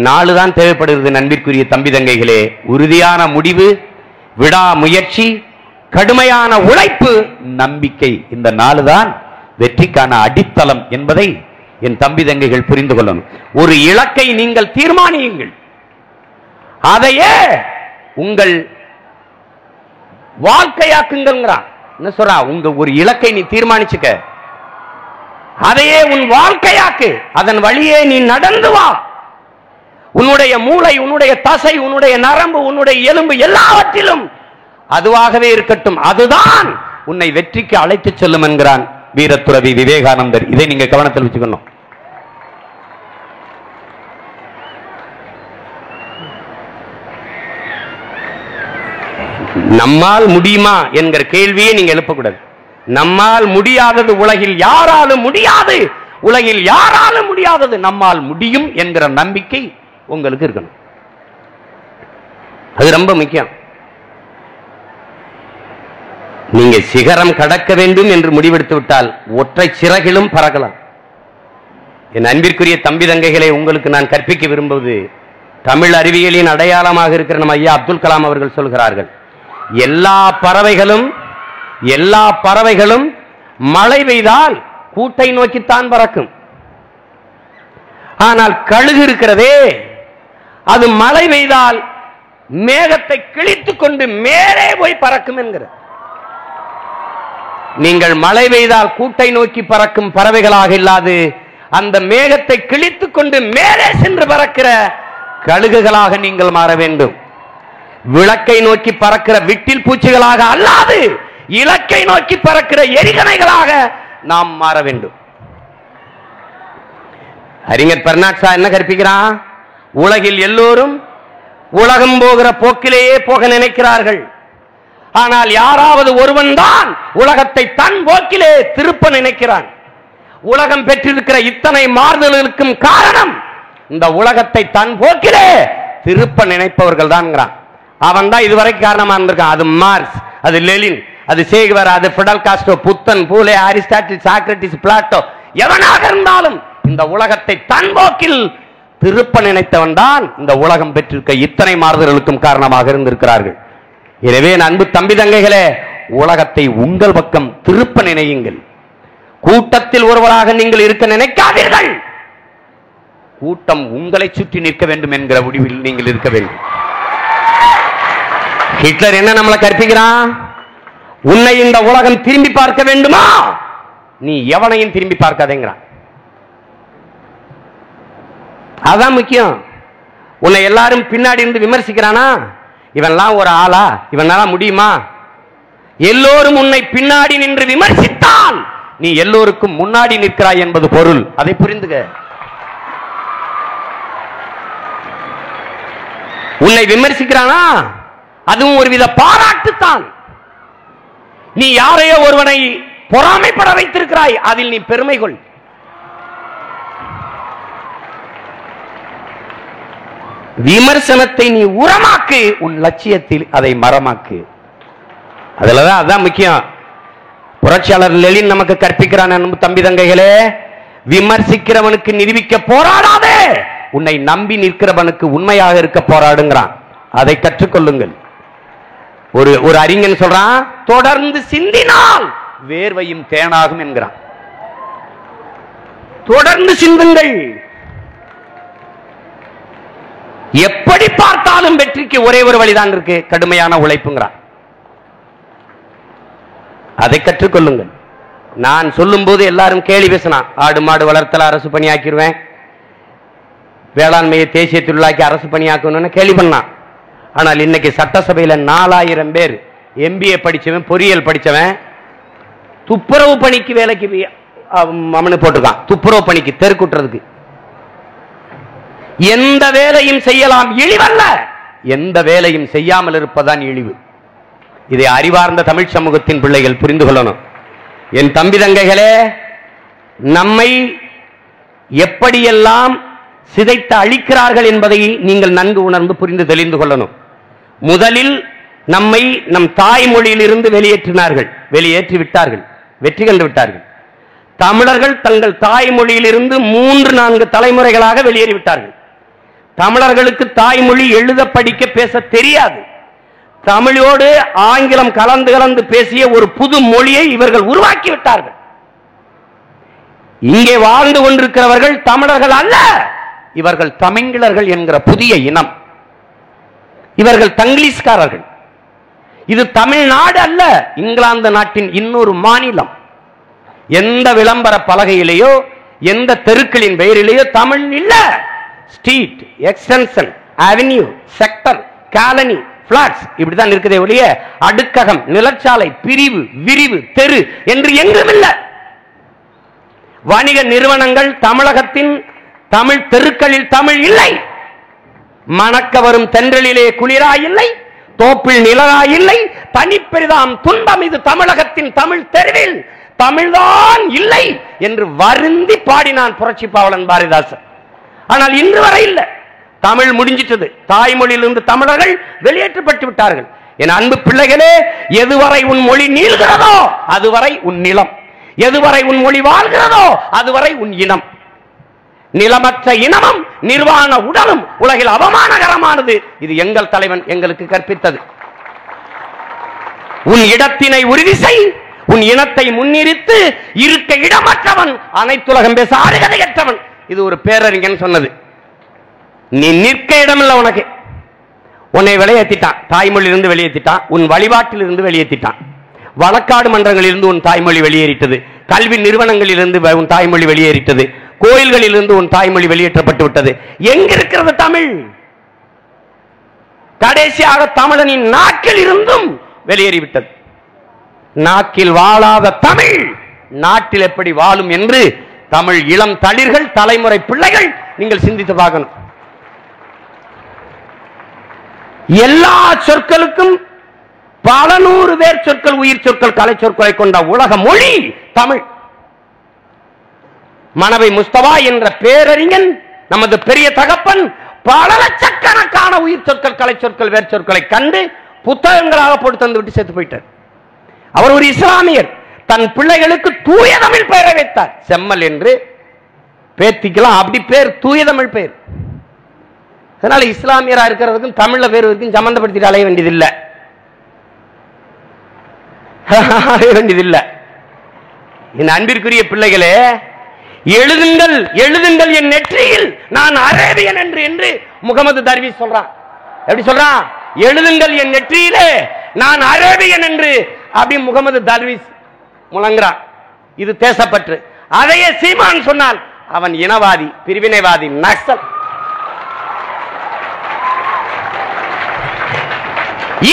4 தான் தேவைப்படுகிறது நண்பிற்குரிய தம்பி தங்கைகளே. உறுதியான முடிவு, விடாமுயற்சி, கடுமையான உழைப்பு, நம்பிக்கை. இந்த 4 தான் வெற்றிக்கான அடித்தளம் என்பதை என் தம்பி தங்கைகள் புரிந்து கொள்ளணும். ஒரு இலக்கை நீங்கள் தீர்மானியுங்கள், அதையே உங்கள் வாழ்க்கையாக்குங்கிறான். என்ன சொல்றா? உங்க ஒரு இலக்கை நீ தீர்மானிச்சுக்க, அதையே உன் வாழ்க்கையாக்கு, அதன் வழியே நீ நடந்து வா. உன்னுடைய மூளை, உன்னுடைய தசை, உன்னுடைய நரம்பு, உன்னுடைய எலும்பு எல்லாவற்றிலும் அதுவாகவே இருக்கட்டும். அதுதான் உன்னை வெற்றிக்கு அழைத்து செல்லும் என்கிறான் வீரத்துறவி விவேகானந்தர். இதை நீங்க கவனத்தில் வச்சுக்கணும். நம்மால் முடியுமா என்கிற கேள்வியை நீங்க எழுப்பக்கூடாது. நம்மால் முடியாதது உலகில் யாராலும் முடியாது, உலகில் யாராலும் முடியாதது நம்மால் முடியும் என்கிற நம்பிக்கை உங்களுக்கு இருக்கணும். அது ரொம்ப முக்கியம். நீங்க சிகரம் கடக்க வேண்டும் என்று முடிவெடுத்து விட்டால் ஒற்றை சிறகிலும் பறக்கலாம். என் அன்பிற்குரிய தம்பி தங்கைகளை உங்களுக்கு நான் கற்பிக்க விரும்புவது, தமிழ் அறிவியலின் அடையாளமாக இருக்கிற நம்ம ஐயா அப்துல் கலாம் அவர்கள் சொல்கிறார்கள், எல்லா பறவைகளும் மழை பெய்தால் கூட்டை நோக்கித்தான் பறக்கும். ஆனால் கழுகு இருக்கிறதே, அது மழை பெய்தால் மேகத்தை கிழித்துக் கொண்டு மேலே போய் பறக்கும் என்கிற. நீங்கள் மழை பெய்தால் கூட்டை நோக்கி பறக்கும் பறவைகளாக இல்லாது அந்த மேகத்தை கிழித்துக் கொண்டு மேலே சென்று பறக்கிற கழுகுகளாக நீங்கள் மாற வேண்டும். விளக்கை நோக்கி பறக்கிற விட்டில் பூச்சிகளாக அல்லாது இலக்கை நோக்கி பறக்கிற எரிகணைகளாக நாம் மாற வேண்டும். அறிஞர் பெர்னாட்ஷா என்ன கற்பிக்கிறான்? உலகில் எல்லோரும் உலகம் போகிற போக்கிலேயே போக நினைக்கிறார்கள். ஆனால் யாராவது ஒருவன் தான் உலகத்தை தன் போக்கிலே திருப்ப நினைக்கிறான். உலகம் பெற்றிருக்கிற இத்தனை மாறுதலுக்கும் காரணம் இந்த உலகத்தை தன் போக்கிலே திருப்ப நினைப்பவர்கள் தான். அவன் தான் இதுவரைக்கும் காரணமா இருந்திருக்கான். அது மார்க்ஸ், அது லெனின், அது சேகுவேரா, அது பிடல் காஸ்ட்ரோ, புத்தன், பூலே, அரிஸ்டாட்டில், சாக்ரட்டிஸ், பிளாட்டோ, எவனாக இருந்தாலும் இந்த உலகத்தை தன் போக்கில் திருப்ப நினைத்தவன் தான் இந்த உலகம் பெற்றிருக்க இத்தனை மாறுதலுக்கும் காரணமாக இருந்திருக்கிறார்கள். எனவே அன்பு தம்பி தங்கைகளே, உலகத்தை உங்கள் பக்கம் திருப்ப நினையுங்கள். கூட்டத்தில் ஒருவராக நீங்கள் இருக்க நினைக்காதீர்கள். கூட்டம் உங்களை சுற்றி நிற்க வேண்டும் என்கிற முடிவில் நீங்கள் இருக்க வேண்டும். ஹிட்லர் என்ன நம்மளை கற்பிக்கிறான்? உன்னை இந்த உலகம் திரும்பி பார்க்க வேண்டுமா, நீ எவனையும் திரும்பி பார்க்காதேங்கிறான். அதான் முக்கியம். உன்னை எல்லாரும் பின்னாடி இருந்து விமர்சிக்கிறானா, இவன்லாம் ஒரு ஆளா, இவனால முடியுமா? எல்லோரும் உன்னை பின்னாடி நின்று விமர்சித்தால் நீ எல்லோருக்கும் முன்னாடி நிற்கிறாய் என்பது பொருள். அதை புரிந்துக. உன்னை விமர்சிக்கிறானா, அதுவும் ஒருவித பாராட்டுத்தான். நீ யாரையோ ஒருவனை பொறாமைப்பட வைத்திருக்கிறாய், அதில் நீ பெருமை கொள். விமர்சனத்தை நீ உரமாக்கு, உன் லட்சியத்தில் அதை மரமாக்கு. அதுலதான் அதான் முக்கியம். புரட்சியாளர் லெனின் நமக்கு கற்பிக்கிறான். தம்பி தங்கைகளே, விமர்சிக்கிறவனுக்கு நிரூபிக்க போராடாதே, உன்னை நம்பி நிற்கிறவனுக்கு உண்மையாக இருக்க போராடுங்கிறான். அதை கற்றுக்கொள்ளுங்கள். ஒரு அறிஞன் சொல்றான், தொடர்ந்து சிந்தினால் வேர்வையும் தேனாகும் என்கிறான். தொடர்ந்து சிந்துங்கள். எப்படி பார்த்தாலும் வெற்றிக்கு ஒரே ஒரு வழிதான் இருக்கு, கடுமையான உழைப்புங்கிறான். அதை கற்றுக்கொள்ளுங்கள். நான் சொல்லும் போது எல்லாரும் கேள்வி பேசினான், ஆடு மாடு வளர்த்தல அரசு பணியாக்கிடுவேன், வேளாண்மையை தேசிய தொழிலாக்கி அரசு பணியாக்கணும்னு கேள்வி பண்ணான். ஆனால் இன்னைக்கு சட்டசபையில் 4000 பேர் MBA படிச்சவன், பொறியியல் படிச்சவன், துப்புரவு பணிக்கு வேலைக்கு அவனு போட்டிருக்கான். துப்புரவு பணிக்கு, தெருக்கூட்டுறதுக்கு. எந்த வேலையும் செய்யலாம், இழிவல்ல. எந்த வேலையும் செய்யாமல் இருப்பதான் இழிவு. இதை அறிவார்ந்த தமிழ் சமூகத்தின் பிள்ளைகள் புரிந்து கொள்ளணும். என் தம்பி தங்கைகளே, நம்மை எப்படியெல்லாம் சிதைத்து அழிக்கிறார்கள் என்பதை நீங்கள் நன்கு உணர்ந்து புரிந்து தெளிந்து கொள்ளணும். முதலில் நம்மை நம் தாய்மொழியிலிருந்து வெளியேற்றினார்கள், வெளியேற்றி விட்டார்கள், வெற்றி கண்டு விட்டார்கள். தமிழர்கள் தங்கள் தாய்மொழியிலிருந்து 3-4 தலைமுறைகளாக வெளியேறிவிட்டார்கள். தமிழர்களுக்கு தாய்மொழி எழுத படிக்க பேச தெரியாது. தமிழோடு ஆங்கிலம் கலந்து கலந்து பேசிய ஒரு புது மொழியை இவர்கள் உருவாக்கி விட்டார்கள். இங்கே வாழ்ந்து கொண்டிருக்கிறவர்கள் தமிழர்கள் அல்ல, இவர்கள் தமிழர்கள் என்கிற புதிய இனம். இவர்கள் தங்கிலீஷ்காரர்கள். இது தமிழ்நாடு அல்ல, இங்கிலாந்து நாட்டின் இன்னொரு மாநிலம். எந்த விளம்பர பலகையிலேயோ எந்த தெருக்களின் பெயரிலேயோ தமிழ் இல்ல. Street, extension, avenue, sector, colony, flats இப்படிதான் இருக்குதே ஒழிய அடுக்ககம், நிலச்சாலை, பிரிவு, விரிவு, தெரு என்று எங்கும் இல்லை. வணிக நிறுவனங்கள் தமிழகத்தின் தமிழ் தெருக்களில் தமிழ் இல்லை. மணக்க வரும் தென்றலிலே குளிராய் இல்லை, தோப்பில் நிழலாய் இல்லை, தனிப்பெரிதாம் துன்பம் இது தமிழகத்தின் தமிழ் தெருவில் தமிழ்தான் இல்லை என்று வருந்தி பாடினான் புரட்சி பாவலன் பாரதிதாசன். ஆனால் இன்று வரை இல்லை. தமிழ் முடிஞ்சிட்டது. தாய்மொழியிலிருந்து தமிழர்கள் வெளியேற்றப்பட்டு விட்டார்கள். என் அன்பு பிள்ளைகளே, எதுவரை உன் மொழி நீள்கிறதோ அதுவரை உன் நிலம், எதுவரை உன் மொழி வாழ்கிறதோ அதுவரை உன் இனம். நிலமற்ற இனமும் நிர்வாண உடலும் உலகில் அவமானகரமானது. இது எங்கள் தலைவன் எங்களுக்கு கற்பித்தது. உன் இடத்தினை உறுதி செய், உன் இனத்தை முன்னிறுத்து, இருக்க இடமற்றவன் அனைத்துலகம் பேச அருகதையற்றவன். இது ஒரு பேரறிஞன் சொன்னது. நீ நிற்க இடமில்ல, உனக்கு உன்னை வெளியேற்றிட்டான், தாய்மொழியிலிருந்து வெளியேற்றிட்டான், உன் வழிபாட்டிலிருந்து வெளியேற்றிட்டான், வழக்காடு மன்றங்களிலிருந்து உன் தாய்மொழி வெளியேறிட்டது, கல்வி நிறுவனங்களிலிருந்து உன் தாய்மொழி வெளியேறிட்டது, கோயில்களிலிருந்து உன் தாய்மொழி வெளியேற்றப்பட்டு விட்டது. எங்கிருக்கிறது தமிழ்? கடைசியாக தமிழனின் நாக்கில் இருந்தும் வெளியேறிவிட்டது. நாக்கில் வாழாத தமிழ் நாட்டில் எப்படி வாழும் என்று தமிழ் இளம் தளிர்கள், தலைமுறை பிள்ளைகள் நீங்கள் சிந்தித்து பார்க்கணும். எல்லா சொற்களுக்கும் பல நூறு வேர் சொற்கள், உயிர் சொற்கள், கலை சொற்களை கொண்ட உலக மொழி தமிழ். மனவை முஸ்தபா என்ற பேரறிஞன், நமது பெரிய தகப்பன், பல லட்சக்கணக்கான உயிர் சொற்கள், கலை சொற்கள், வேர் சொற்களை கண்டு புத்தகங்களாக போட்டு தந்து விட்டு செத்து போயிட்டார். அவர் ஒரு இஸ்லாமியர். தன் பிள்ளைகளுக்கு தூய தமிழ் பெயரை வைத்தார். செம்மல் என்று பேத்திக்கலாம், அப்படி பேர் தூய தமிழ் பெயர். அதனால இஸ்லாமியரா இருக்கிறதுக்கும் தமிழ்ல பேர் வரைக்கும் சம்பந்தப்படுத்திட்டு அலைய வேண்டியதில்லை, வேண்டியதில்லை. என் அன்பிற்குரிய பிள்ளைகளே, எழுதுங்கள், எழுதுங்கள் என் நெற்றியில் நான் அரேபியன் என்று என்று முகமது தர்வீஸ் சொல்றான். எப்படி சொல்றான்? எழுதுங்கள் என் நெற்றியிலே நான் அரேபியன் என்று அப்படி முகமது தர்வீஸ் முழங்குறான். இது தேசப்பற்று. அதையே சீமான் சொன்னால் அவன் இனவாதி, பிரிவினைவாதி, நக்சல்.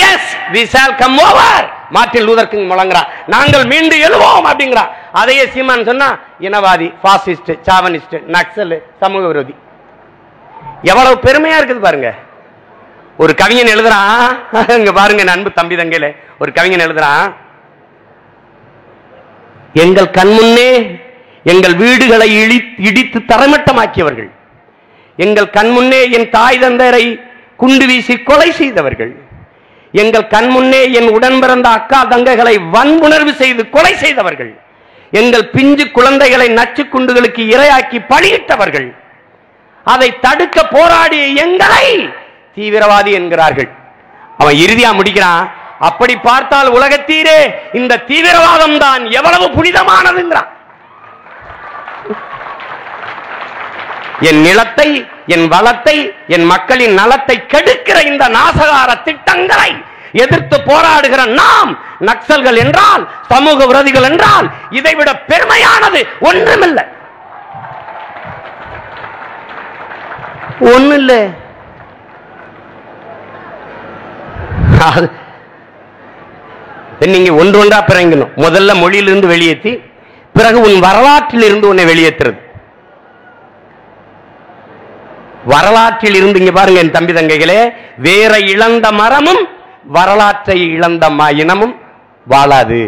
Yes, we shall come over. Martin Luther King முழங்குறான், நாங்கள் மீண்டு எழுவோம் அப்படிங்கிறான். அதையே சீமான் சொன்னா இனவாதி, பாசிஸ்ட், சாவனிஸ்ட், நக்சல், சமூக விரோதி. எவ்வளவு பெருமையா இருக்குது பாருங்க. ஒரு கவிஞன் எழுதுறான், இங்க பாருங்க அன்பு தம்பி தங்கையில, ஒரு கவிஞன் எழுதுறான், எங்கள் கண்முன்னே எங்கள் வீடுகளை இடித்து தரைமட்டமாக்கியவர்கள், எங்கள் கண்முன்னே என் தாய் தந்தையரை குண்டு வீசி கொலை செய்தவர்கள், எங்கள் கண்முன்னே என் உடன் பிறந்த அக்கா தங்கைகளை வன்புணர்வு செய்து கொலை செய்தவர்கள், எங்கள் பிஞ்சு குழந்தைகளை நச்சு குண்டுகளுக்கு இரையாக்கி பலியிட்டவர்கள். அதை தடுக்க போராடிய எங்களை தீவிரவாதி என்கிறார்கள். அவன் இறுதியா முடிக்கிறான், அப்படி பார்த்தால் உலகத்தீரே இந்த தீவிரவாதம் தான் எவ்வளவு புனிதமானதுங்கிறான். என் நிலத்தை, என் வளத்தை, என் மக்களின் நலத்தை கெடுக்கிற இந்த நாசகார திட்டங்களை எதிர்த்து போராடுகிற நாம் நக்சல்கள் என்றால், சமூக விரோதிகள் என்றால் இதைவிட பெருமையானது ஒன்றுமில்லை. ஒண்ணு இல்லை. நீங்க ஒன்று ஒன்றா பிறங்கணும். முதல்ல மொழியிலிருந்து வெளியேற்றி, பிறகு உன் வரலாற்றில் இருந்து உன்னை வெளியேற்றுறது. வரலாற்றில் இருந்து இங்க பாருங்க என் தம்பி தங்கைகளே, வேற இழந்த மரமும் வரலாற்றை இழந்த இனமும் வாழாது.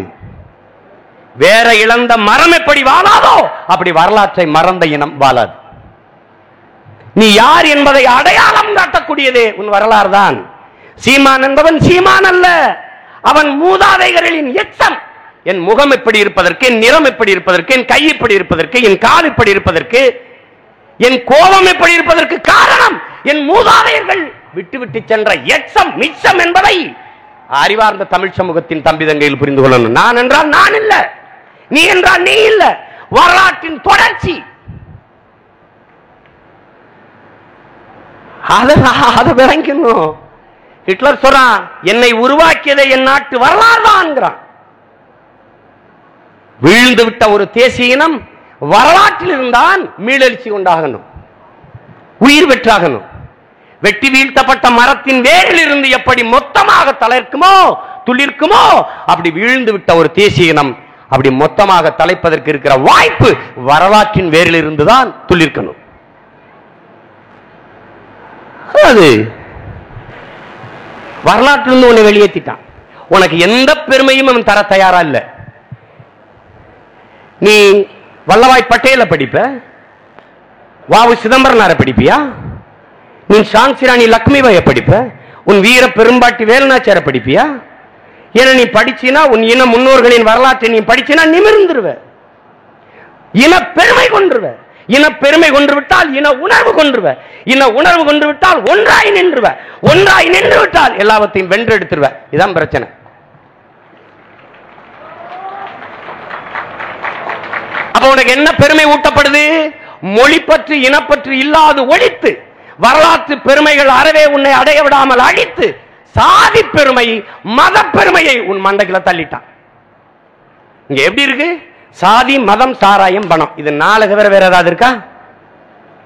வேற இழந்த மரம் எப்படி வாழாதோ அப்படி வரலாற்றை மறந்த இனம் வாழாது. நீ யார் என்பதை அடையாளம் காட்டக்கூடியதே உன் வரலாறு தான். சீமான் என்பவன் சீமான் அல்ல, அவன் மூதாதைகளின் எச்சம். என் முகம் எப்படி இருப்பதற்கு, என் நிறம் எப்படி இருப்பதற்கு, என் கை எப்படி இருப்பதற்கு, என் கால் எப்படி இருப்பதற்கு, என் கோபம் எப்படி இருப்பதற்கு காரணம் என் மூதாதையர்கள் விட்டு விட்டு சென்ற எச்சம் மிச்சம் என்பதை அறிவார்ந்த தமிழ் சமூகத்தின் தம்பி தங்கையில் புரிந்து கொள்ளணும். நான் என்றால் நான் இல்ல, நீ என்றால் நீ இல்ல, வரலாற்றின் தொடர்ச்சி. அதை விளங்கணும். ஹிட்லர் சொல்றான், என்னை உருவாக்கியதை என் நாட்டு வரலாறு தான். வீழ்ந்து விட்ட ஒரு தேசிய இனம் வரலாற்றில் இருந்தான் மீளெழுச்சி உண்டாகணும், உயிர் பெற்றாகணும். வெட்டி வீழ்த்தப்பட்ட மரத்தின் வேரில் இருந்து எப்படி மொத்தமாக தளர்க்குமோ துளிர்க்குமோ அப்படி வீழ்ந்து விட்ட ஒரு தேசிய இனம் அப்படி மொத்தமாக தலைப்பதற்கு இருக்கிற வாய்ப்பு வரலாற்றின் வேரில் இருந்துதான் துளிர்க்கணும். அது வரலாற்றிலிருந்து உன்னை வெளியேற்றிட்டான். உனக்கு எந்த பெருமையும் அவன் தர தயாரா இல்ல. நீ வல்லபாய் பட்டேலை படிப்ப, வாவு சிதம்பரனாரை படிப்பியா? நீ ஷான்சி ராணி லக்ஷ்மிபாயை படிப்ப, உன் வீர பெரும்பாட்டி வேலுநாச்சியாரை படிப்பியா? ஏன்னா நீ படிச்சினா உன் இன முன்னோர்களின் வரலாற்றை நீ படிச்சினா நிமிர்ந்துருவ, இன பெருமை கொன்றுவ. இன பெருமை கொன்று விட்டால் இன உணர்வு கொன்றுவ, இன உணர்வு கொன்று விட்டால் ஒன்றாய் நின்றுவ, ஒன்றாய் நின்று விட்டால் எல்லாவற்றையும் வென்றெடுத்துருவ. இதுதான் பிரச்சனை. அப்ப உனக்கு என்ன பெருமை ஊட்டப்படுது? மொழி பற்றி இனப்பற்று இல்லாது ஒழித்து, வரலாற்று பெருமைகள் அறவே உன்னை அடைய விடாமல் அழித்து, சாதி பெருமை மத பெருமையை உன் மண்டைக்குள்ள தள்ளிட்டான். இங்க எப்படி இருக்கு? சாதி மதம் சாராயம் பணம், இது நாலு தவிர வேற ஏதாவது இருக்கா?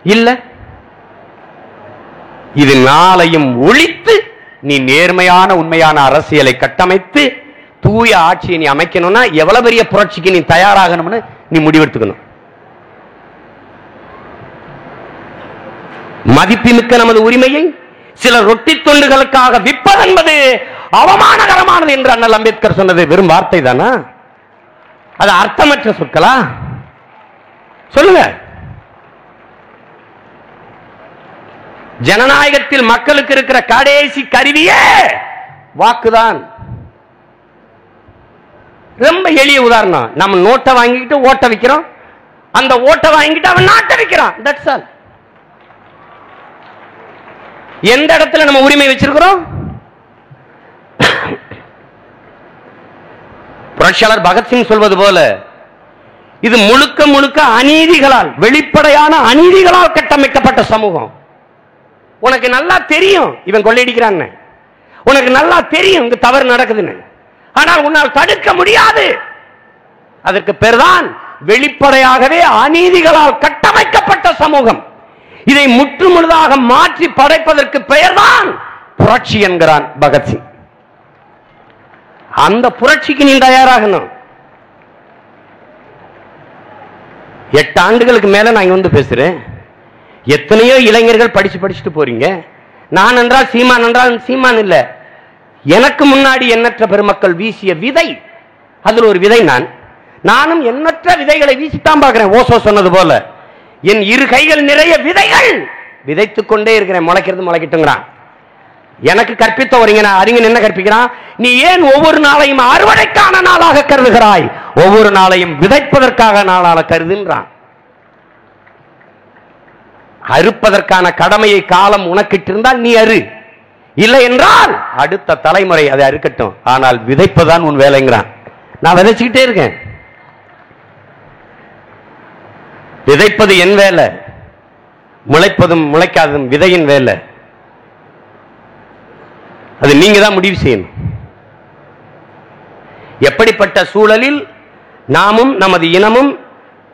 இல்ல. இது நாளையும் ஒழித்து நீ நேர்மையான உண்மையான அரசியலை கட்டமைத்து தூய ஆட்சியை நீ அமைக்கணும்னா எவ்வளவு பெரிய புரட்சிக்கு நீ தயாராகணும்னு நீ முடிவெடுத்துக்கணும். மதிப்புமிக்க நமது உரிமையை சில ரொட்டி தொண்டுகளுக்காக விற்பது என்பது அவமானகரமானது என்று அண்ணல் அம்பேத்கர் சொன்னது வெறும் வார்த்தை தானா? அது அர்த்தமற்ற சொற்களா? சொல்லுங்க. ஜனநாயகத்தில் மக்களுக்கு இருக்கிற கடைசி கருவியே வாக்குதான். ரொம்ப எளிய உதாரணம், நம்ம நோட்டை வாங்கிட்டு ஓட்ட வைக்கிறோம், அந்த ஓட்டை வாங்கிட்டு அவன் நாட்டை வைக்கிறான். That's all. எந்த இடத்துல நம்ம உரிமை வச்சிருக்கிறோம்? புரட்சியாளர் பகத்சிங் சொல்வது போல இது முழுக்க முழுக்க அநீதிகளால், வெளிப்படையான அநீதிகளால் கட்டமைக்கப்பட்ட சமூகம். உனக்கு நல்லா தெரியும் இவன் கொள்ளையடிக்கிறான்னு, உனக்கு நல்லா தெரியும் இங்க தவறு நடக்குதுன்னு, ஆனால் உன்னால் தடுக்க முடியாது. அதற்கு பேர்தான் வெளிப்படையாகவே அநீதிகளால் கட்டமைக்கப்பட்ட சமூகம். இதை முற்றுமுழுதாக மாற்றி படைப்பதற்கு பெயர்தான் புரட்சி என்கிறான் பகத்சிங். அந்த புரட்சிக்கு நீ தயாராகணும். 8 ஆண்டுகளுக்கு மேல நான் வந்து பேசுறேன். எத்தனையோ இளைஞர்கள் படிச்சுட்டு போறீங்க. நான் என்றால் சீமான் என்றால் சீமான் இல்ல, எனக்கு முன்னாடி எண்ணற்ற பெருமக்கள் வீசிய விதை, அதில் ஒரு விதை நானும் எண்ணற்ற விதைகளை வீசித்தான் பார்க்கிறேன். ஓசோ சொன்னது போல என் 2 கைகள் நிறைய விதைகள் விதைத்துக் கொண்டே இருக்கிறேன். முளைக்கிறது முளைக்கட்டுங்கிறான். எனக்கு கற்பித்த ஒரு அறிஞன் என்ன கற்பிக்கிறான், நீ ஏன் ஒவ்வொரு நாளையும் அறுவடைக்கான நாளாக கருதுகிறாய், ஒவ்வொரு நாளையும் விதைப்பதற்காக நாளாக கருதுன்றான். அறுப்பதற்கான கடமையை காலம் உனக்கிட்டு இருந்தால் நீ அறு, இல்லை என்றால் அடுத்த தலைமுறை அதை அறுக்கட்டும், ஆனால் விதைப்பதான் உன் வேலைங்கிறான். நான் விதைச்சுக்கிட்டே இருக்கேன். விதைப்பது என் வேலை, முளைப்பதும் முளைக்காததும் விதையின் வேலை. அது நீங்க தான் முடிவு செய்யணும். எப்படிப்பட்ட சூழலில் நாமும் நமது இனமும்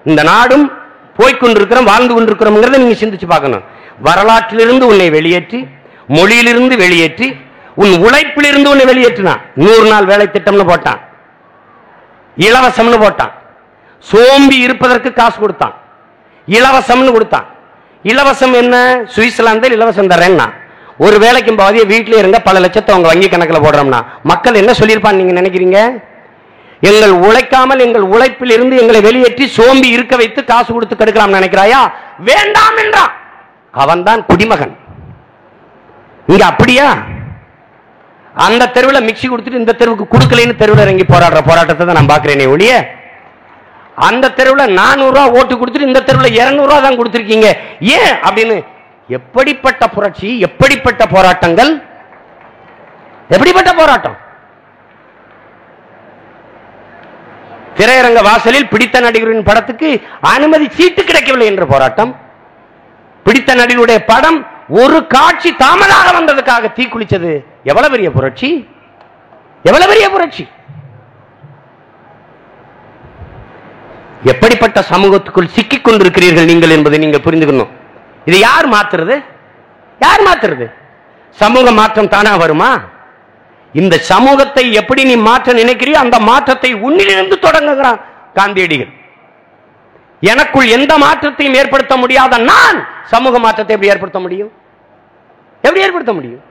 இந்த நாடும் போய்கொண்டிருக்கிறோம், வாழ்ந்து கொண்டிருக்கிறோம் நீங்க சிந்திச்சு பார்க்கணும். வரலாற்றிலிருந்து உன்னை வெளியேற்றி, மொழியிலிருந்து வெளியேற்றி, உன் உழைப்பிலிருந்து உன்னை வெளியேற்றினான். 100 நாள் வேலை திட்டம்னு போட்டான், இலவசம்னு போட்டான், சோம்பி இருப்பதற்கு காசு கொடுத்தான், இலவசம்னு கொடுத்தான். இலவசம் என்ன, சுவிட்சர்லாந்தில் இலவசம் தரேன்னா ஒரு வேலைக்கும் பாதிய வீட்டிலே இருந்த பல லட்சத்தை அவங்க வங்கி கணக்கில் போடுறோம்னா மக்கள் என்ன சொல்லியிருப்பான்னு நீங்க நினைக்கிறீங்க? எங்கள் உழைக்காமல் எங்கள் உழைப்பில் இருந்து எங்களை வெளியேற்றி சோம்பி இருக்க வைத்து காசு கொடுத்து கெடுக்கலாம் நினைக்கிறாயா? வேண்டாம் என்றான். அவன் தான் குடிமகன். இங்க அப்படியா? அந்த தெருவில் மிக்சி கொடுத்துட்டு இந்த தெருவுக்கு கொடுக்கலன்னு தெருவில் இறங்கி போராடுற போராட்டத்தை தான் நான் பார்க்கிறேனே ஒழிய, அந்த தெருவில் 400 ரூபாய் ஓட்டு கொடுத்துட்டு இந்த தெருவில் 200 ரூபாய் தான் கொடுத்திருக்கீங்க ஏன் அப்படின்னு. எப்படிப்பட்ட புரட்சி, எப்படிப்பட்ட போராட்டங்கள், எப்படிப்பட்ட போராட்டம். திரையரங்க வாசலில் பிடித்த நடிகரின் படத்துக்கு அனுமதி சீட்டு கிடைக்கவில்லை என்ற போராட்டம். பிடித்த நடிகருடைய படம் ஒரு காட்சி தாமதாக வந்ததுக்காக தீக்குளிச்சது. எவ்வளவு பெரிய புரட்சி, எவ்வளவு பெரிய புரட்சி. எப்படிப்பட்ட சமூகத்துக்குள் சிக்கிக் கொண்டிருக்கிறீர்கள் நீங்கள் என்பதை நீங்க புரிந்துக்கணும். இதை யார் மாத்துறது? யார் மாத்துறது? சமூக மாற்றம் தானா வருமா? இந்த சமூகத்தை எப்படி நீ மாற்ற நினைக்கிறியோ அந்த மாற்றத்தை உன்னிலிருந்து தொடங்குகிறான் காந்தியடிகள். எனக்குள் எந்த மாற்றத்தையும் ஏற்படுத்த முடியாத நான் சமூக மாற்றத்தை எப்படி ஏற்படுத்த முடியும்? எப்படி ஏற்படுத்த முடியும்?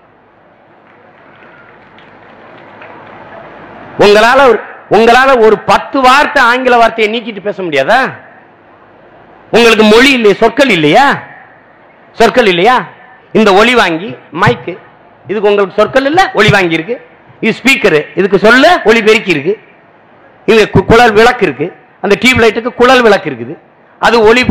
உங்களால ஒரு 10 வார்த்தை ஆங்கில வார்த்தையை நீக்கிட்டு பேச முடியாதா? உங்களுக்கு மொழி இல்லையா, சொற்கள் இல்லையா? சொற்கள் இல்லையா? இந்த ஒளி வாங்கி மைக்கு, இதுக்கு உங்களுக்கு சொற்கள் இல்ல, ஒளி வாங்கி இருக்கு. இது ஸ்பீக்கர், இதுக்கு சொல்ல ஒளி பெருக்கி இருக்கு. இது குழல் விளக்கு இருக்கு, அந்த டியூப் லைட்டுக்கு குழல் விளக்கு இருக்குது. அது ஒளி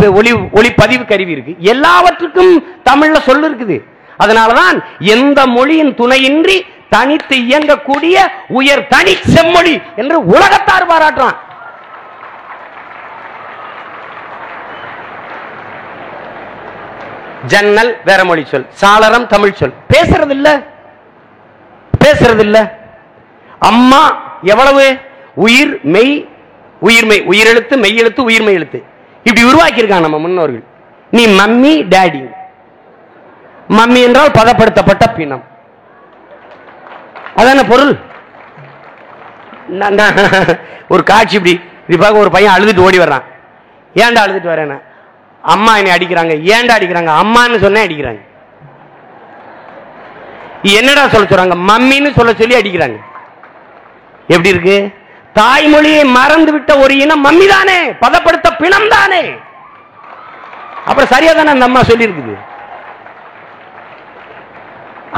ஒளி பதிவு கருவி இருக்கு. எல்லாவற்றுக்கும் தமிழ்ல சொல்லு இருக்குது. அதனாலதான் எந்த மொழியின் துணையின்றி தனித்து இயங்கக்கூடிய உயர் தனி செம்மொழி என்று உலகத்தார் பாராட்டுறான். ஜன்னல் வேற மொழி சொல், சாளரம் தமிழ் சொல். பேசுறது இல்ல, பேசுறது இல்ல. அம்மா எவ்வளவு உயிர் மெய், உயிர்மெய், உயிரெழுத்து மெய் எழுத்து உயிர்மெய் எழுத்து இப்படி உருவாக்கி இருக்காங்க நம்ம முன்னோர்கள். நீ மம்மி டாடி, மம்மி என்றால் பதப்படுத்தப்பட்ட பிணம், அதான பொருள். ஒரு காட்சி இப்படி இப்படி பார்க்க, ஒரு பையன் அழுதுட்டு ஓடி வர்றான். ஏன்டா அழுதுட்டு வரேன்னா, அம்மா என்னை அடிக்கிறாங்க. ஏன்டா அடிக்கிறாங்க? அம்மான்னு சொன்ன அடிக்கிறாங்க. என்னடா சொல்ல சொல்றாங்க? மம்மின்னு சொல்ல சொல்லி அடிக்கிறாங்க. எப்படி இருக்கு? தாய்மொழியை மறந்து விட்ட ஒரு இனம் மம்மி தானே, பதப்படுத்த பிணம் தானே. அப்புறம் சரியா தானே அந்த அம்மா சொல்லி இருக்குது.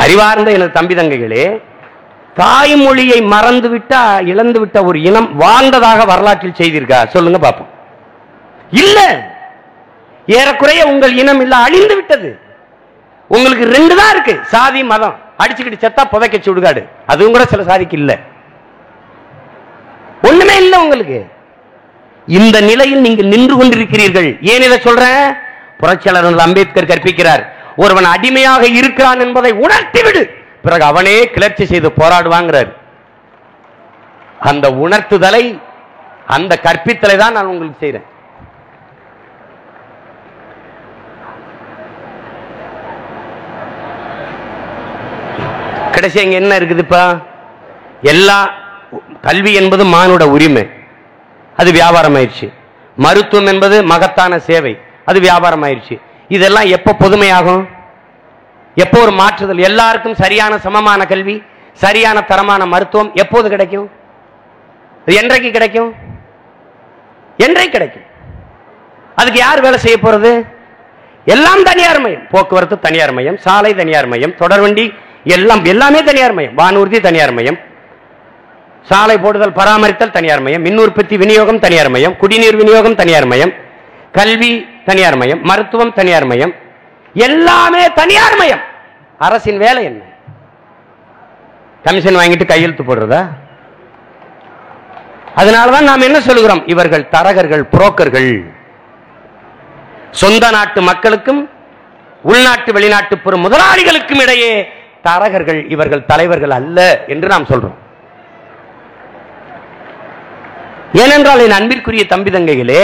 அறிவார்ந்த எனது தம்பி தங்கைகளே, தாய்மொழியை மறந்து விட்டா இழந்து விட்ட ஒரு இனம் வாழ்ந்ததாக வரலாற்றில் செய்திருக்கா? சொல்லுங்க பாப்போம். இல்ல, ஏறக்குறைய உங்கள் இனம் இல்ல, அழிந்து விட்டது. உங்களுக்கு 2 தான் இருக்கு, சாதி மதம். அடிச்சுக்கிட்டு செத்தா புதைக்க சுடுகாடு, அதுவும் கூட சில சாதிக்கு இல்ல. ஒண்ணுமே இல்ல உங்களுக்கு. இந்த நிலையில் நீங்கள் நின்று கொண்டிருக்கிறீர்கள். ஏன் இதை சொல்றேன்? புரட்சியாளர் அம்பேத்கர் கற்பிக்கிறார், ஒருவன் அடிமையாக இருக்கிறான் என்பதை உணர்த்திவிடு, பிறகு அவனே கிளர்ச்சி செய்து போராடுவாங்கிறார். அந்த உணர்த்துதலை, அந்த கற்பித்தலை தான் நான் உங்களுக்கு செய்றேன். கடைசி இங்க என்ன இருக்குதுப்பா? எல்லா கல்வி என்பது மானுட உரிமை, அது வியாபாரம் ஆயிடுச்சு. மருத்துவம் என்பது மகத்தான சேவை, அது வியாபாரம் ஆயிடுச்சு. இதெல்லாம் எப்ப பொதுமையாகும்? எப்போ ஒரு மாற்றுதல்? எல்லாருக்கும் சரியான சமமான கல்வி, சரியான தரமான மருத்துவம் எப்போது கிடைக்கும்? என்றைக்கு கிடைக்கும்? என்றைக்கு கிடைக்கும்? அதுக்கு யார் வேலை செய்ய போறது? எல்லாம் தனியார் மயம். போக்குவரத்து தனியார் மயம், சாலை தனியார் மயம், தொடர்வண்டி எல்லாமே தனியார் மயம். வானூர்தி தனியார் மயம், சாலை போடுதல் பராமரித்தல் தனியார் மயம், மின் உற்பத்தி விநியோகம் தனியார் மயம், குடிநீர் விநியோகம் தனியார் மயம், கல்வி தனியார் மயம், மருத்துவம் தனியார் மயம், எல்லாமே தனியார் மயம். அரசின் வேலை என்ன? கமிஷன் வாங்கிட்டு கையெழுத்து போடுறதா? அதனாலதான் நாம் என்ன சொல்கிறோம்? இவர்கள் தரகர்கள், புரோக்கர்கள். சொந்த நாட்டு மக்களுக்கும் உள்நாட்டு வெளிநாட்டு பெரும் முதலாளிகளுக்கும் இடையே தரகர்கள். இவர்கள் தலைவர்கள் அல்ல என்று நாம் சொல்றோம். ஏனென்றால் என் அன்பிற்குரிய தம்பி தங்கைகளே,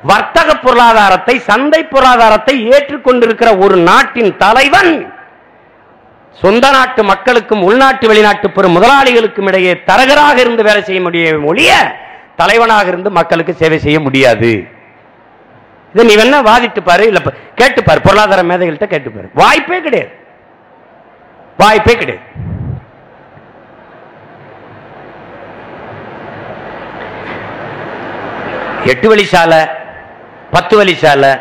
வர்த்தக பொருளாதாரத்தை, சந்தை பொருளாதாரத்தை ஏற்றுக்கொண்டிருக்கிற ஒரு நாட்டின் தலைவன் சொந்த நாட்டு மக்களுக்கும் உள்நாட்டு வெளிநாட்டு பெரும் முதலாளிகளுக்கும் இடையே தரகராக இருந்து வேலை செய்ய முடியும் ஒழிய தலைவனாக இருந்து மக்களுக்கு சேவை செய்ய முடியாது. இதை நீ வேணா வாதிட்டு பாரு, இல்ல கேட்டுப்பாரு, பொருளாதார மேதைகள்கிட்ட கேட்டுப்பாரு. வாய்ப்பே கிடையாது, வாய்ப்பே கிடையாது. எட்டு வழிச்சாலை, 10 வழிச்சாலை,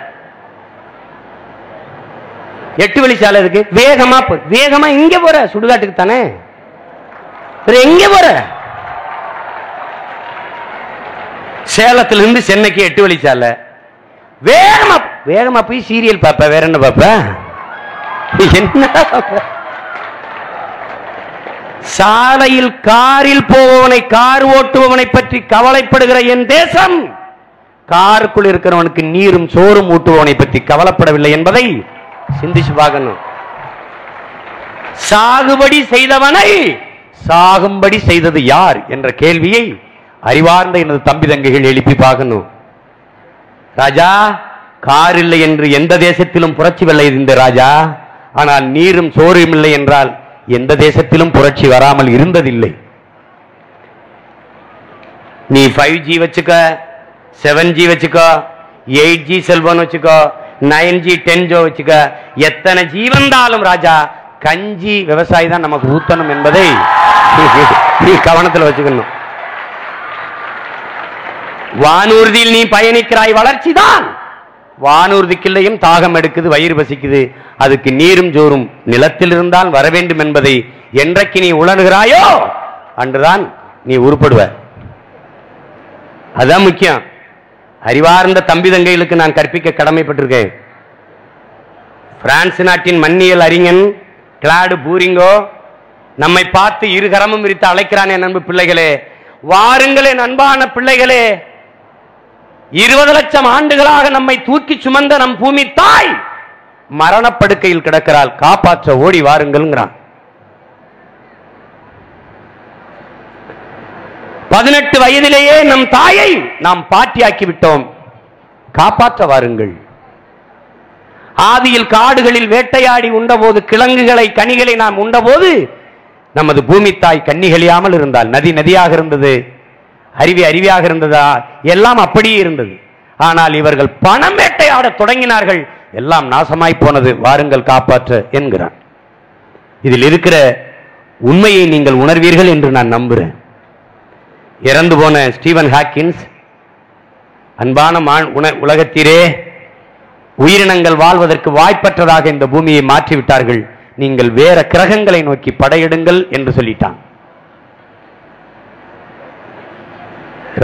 8 வழிச்சாலை இருக்கு. வேகமா வேகமா இங்க போற, சுடுகாட்டுக்கு தானே எங்க போற? சேலத்திலிருந்து சென்னைக்கு 8 வழிச்சாலை. வேகமா வேகமா போய் சீரியல் பாப்ப, வேற என்ன பாப்ப? என்ன சாலையில் காரில் போவனை, கார் ஓட்டுபவனை பற்றி கவலைப்படுகிற என் தேசம், காருக்குள் இருக்கிறவனுக்கு நீரும் சோறும் ஊட்டுபவனை பற்றி கவலைப்படவில்லை என்பதை சிந்திச்சு பார்க்கணும். சாகுபடி செய்தவனை சாகும்படி செய்தது யார் என்ற கேள்வியை அறிவார்ந்த எனது தம்பி தங்கைகள் எழுப்பி பார்க்கணும். ராஜா, கார் இல்லை என்று எந்த தேசத்திலும் புரட்சி வெல்ல இந்த ராஜா. ஆனால் நீரும் சோறும் இல்லை என்றால் எந்த தேசத்திலும் புரட்சி வராமல் இருந்ததில்லை. நீ 5G வச்சுக்க, 7G வச்சுக்கோ, 8G செல்போன் வச்சுக்கோ, 9G 10G வச்சுக்க, எத்தனை ஜி வந்தாலும் ராஜா, கஞ்சி விவசாயி தான் நமக்கு ஊத்தணும் என்பதை நீ கவனத்தில் வச்சுக்கணும். வானூர்தியில் நீ பயணிக்கிறாய், வளர்ச்சி தான். வானூர்திக்குள்ளையும் தாகம் எடுக்குது, வயிறு பசிக்குது. அதுக்கு நீரும் ஜோறும் நிலத்தில் இருந்தால் வர வேண்டும் என்பதை என்றைக்கு நீ உணர்கிறாயோ அன்றுதான் நீ உருப்படுவ. அதுதான் முக்கியம். அறிவார்ந்த தம்பி தங்கைகளுக்கு நான் கற்பிக்க கடமைப்பட்டிருக்கேன். பிரான்ஸ் நாட்டின் மண்ணியல் அறிஞன் கிளாடு பூரிங்கோ நம்மை பார்த்து இருகரமும் விரித்து அழைக்கிறான். என் அன்பு பிள்ளைகளே, வாருங்களே அன்பான பிள்ளைகளே, 20 லட்சம் ஆண்டுகளாக நம்மை தூக்கி சுமந்த நம் பூமி தாய் மரணப்படுக்கையில் கிடக்கிறாள், காப்பாற்ற ஓடி வாருங்கள். 18 வயதிலேயே நம் தாயை நாம் பாட்டியாக்கி விட்டோம், காப்பாற்ற வாருங்கள். ஆதியில் காடுகளில் வேட்டையாடி உண்டபோது, கிழங்குகளை கனிகளை நாம் உண்டபோது நமது பூமி தாய் கன்னிகளியாமல் இருந்தால், நதி நதியாக இருந்தது, அருவி அருவியாக இருந்ததா, எல்லாம் அப்படியே இருந்தது. ஆனால் இவர்கள் பணம் வேட்டையாட தொடங்கினார்கள், எல்லாம் நாசமாய் போனது, வாருங்கள் காப்பாற்ற என்கிறான். இதில் இருக்கிற உண்மையை நீங்கள் உணர்வீர்கள் என்று நான் நம்புகிறேன். இறந்து போன ஸ்டீவன் ஹாக்கின்ஸ், அன்பான உலகத்திலே உயிரினங்கள் வாழ்வதற்கு வாய்ப்பற்றதாக இந்த பூமியை மாற்றிவிட்டார்கள், நீங்கள் வேற கிரகங்களை நோக்கி படையெடுங்கள் என்று சொல்லிட்டான்.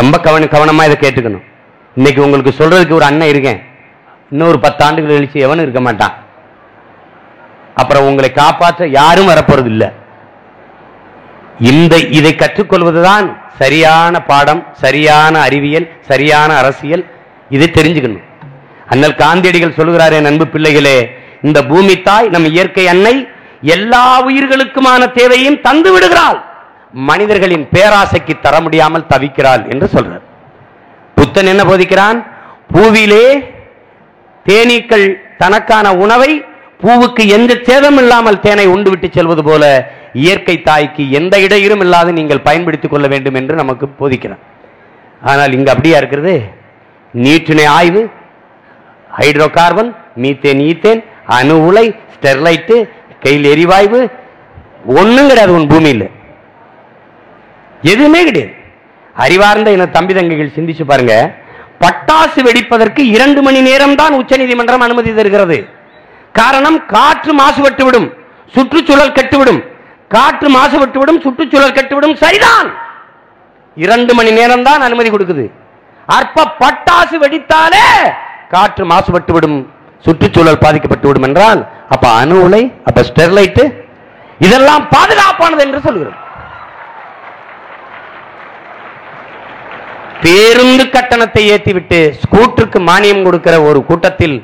ரொம்ப கவனமா இதை கேட்டுக்கணும். இன்னைக்கு உங்களுக்கு சொல்றதுக்கு ஒரு அண்ணன் இருக்கேன், இன்னொரு 10 ஆண்டுகள் கழிச்சு எவனும் இருக்க மாட்டான். அப்புறம் உங்களை காப்பாற்ற யாரும் வரப்போறது இல்லை. இதை கற்றுக்கொள்வதுதான் சரியான பாடம், சரியான அறிவியல், சரியான அரசியல். இதை தெரிஞ்சுக்கணும். அண்ணல் காந்தியடிகள் சொல்லுகிறார், என் அன்பு பிள்ளைகளே, இந்த பூமி தாய் நம் இயற்கை அன்னை எல்லா உயிர்களுக்குமான தேவையும் தந்து விடுகிறாள், மனிதர்களின் பேராசைக்கு தர முடியாமல் தவிக்கிறாள் என்று சொல்றார். புத்தன் என்ன போதிக்கிறான்? பூவிலே தேனீக்கள் தனக்கான உணவை பூவுக்கு எந்த சேதம் இல்லாமல் தேனை உண்டு விட்டு செல்வது போல இயற்கை தாய்க்கு எந்த இடையூறும் இல்லாது நீங்கள் பயன்படுத்திக் கொள்ள வேண்டும் என்று நமக்கு போதிக்கிறார். ஆனால் இங்க அப்படியா இருக்கிறது? நீற்றினை ஆய்வு, ஹைட்ரோ கார்பன், மீத்தேன், ஈத்தேன், அணு உலை, ஸ்டெர்லைட்டு, கையில் எரிவாயு, ஒண்ணும் கிடையாது. உன் பூமியில் எதுவுமே கிடையாது. அறிவார்ந்த என தம்பி தங்கைகள் சிந்திச்சு பாருங்க. பட்டாசு வெடிப்பதற்கு 2 மணி நேரம் தான் உச்ச நீதிமன்றம் அனுமதி தருகிறது. காரணம், காற்று மாசுபட்டு விடும், சுற்றுச்சூழல் கெட்டுவிடும், காற்று மாசுபட்டுவிடும், சுற்றுச்சூழல் கெட்டுவிடும். சரிதான், 2 மணி நேரம் தான் அனுமதி கொடுக்குது. அற்ப பட்டாசு வெடித்தாலே காற்று மாசுபட்டுவிடும், சுற்றுச்சூழல் பாதிக்கப்பட்டுவிடும் என்றால் அப்ப அணு உலை, அப்ப ஸ்டெர்லைட் இதெல்லாம் பாதுகாப்பானது என்று சொல்கிறோம். பேருந்து கட்டணத்தை ஏற்றிவிட்டு ஸ்கூட்டருக்கு மானியம் கொடுக்கிற ஒரு கூட்டத்தில்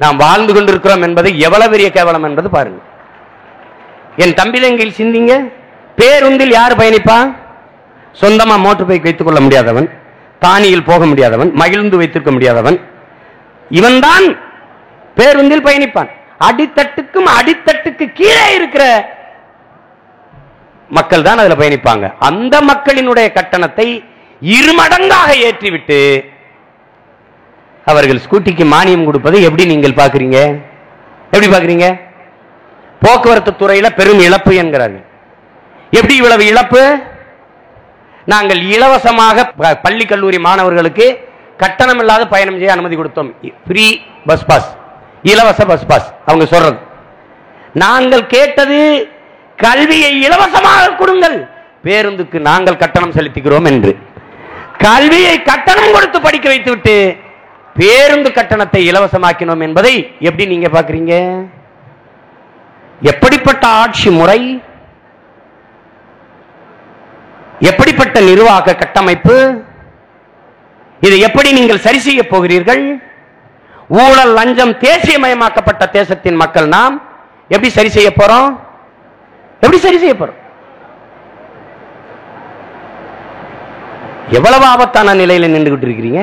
நாம் வாழ்ந்து கொண்டிருக்கிறோம் என்பது எவ்வளவு பெரிய கேவலம் என்பது பாருங்க. என் தம்பிதங்கையில் சிந்திங்க. பேருந்தில் யார் பயணிப்பா? சொந்தமா மோட்டர் பைக் வைத்துக் கொள்ள முடியாதவன், தானியில் போக முடியாதவன், மகிழ்ந்து வைத்திருக்க முடியாதவன், இவன் தான் பேருந்தில் பயணிப்பான். அடித்தட்டுக்கும் அடித்தட்டுக்கு கீழே இருக்கிற மக்கள் தான் அதுல பயணிப்பாங்க. அந்த மக்களினுடைய கட்டணத்தை 2 மடங்காக ஏற்றிவிட்டு அவர்கள் ஸ்கூட்டிக்கு மானியம் கொடுப்பதை எப்படி நீங்கள் பார்க்கிறீங்க? எப்படி பார்க்கிறீங்க? போக்குவரத்து துறையில பெரும் இழப்பு என்கிறார்கள். எப்படி இவ்வளவு இழப்பு? நாங்கள் இலவசமாக பள்ளி கல்லூரி மாணவர்களுக்கு கட்டணம் இல்லாத பயணம் செய்ய அனுமதி கொடுத்தோம். ஃப்ரீ பஸ் பாஸ், இலவச பஸ் பாஸ். அவங்க சொல்றது நாங்கள் கேட்டது கல்வியை இலவசமாக கொடுங்கள், பேருந்துக்கு நாங்கள் கட்டணம் செலுத்துகிறோம் என்று. கல்வியை கட்டணம் கொடுத்து படிக்க வைத்துவிட்டு பேருந்து கட்டணத்தை இலவசமாக்கினோம் என்பதை எப்படி நீங்க பார்க்கிறீங்க? எப்படிப்பட்ட ஆட்சி முறை, எப்படிப்பட்ட நிர்வாக கட்டமைப்பு, இதை எப்படி நீங்கள் சரி செய்ய போகிறீர்கள்? ஊழல் லஞ்சம் தேசியமயமாக்கப்பட்ட தேசத்தின் மக்கள் நாம் எப்படி சரி செய்ய போறோம்? எப்படி சரி செய்ய போறோம்? எவ்வளவு ஆபத்தான நிலையில நின்றுகிட்டு இருக்கிறீங்க.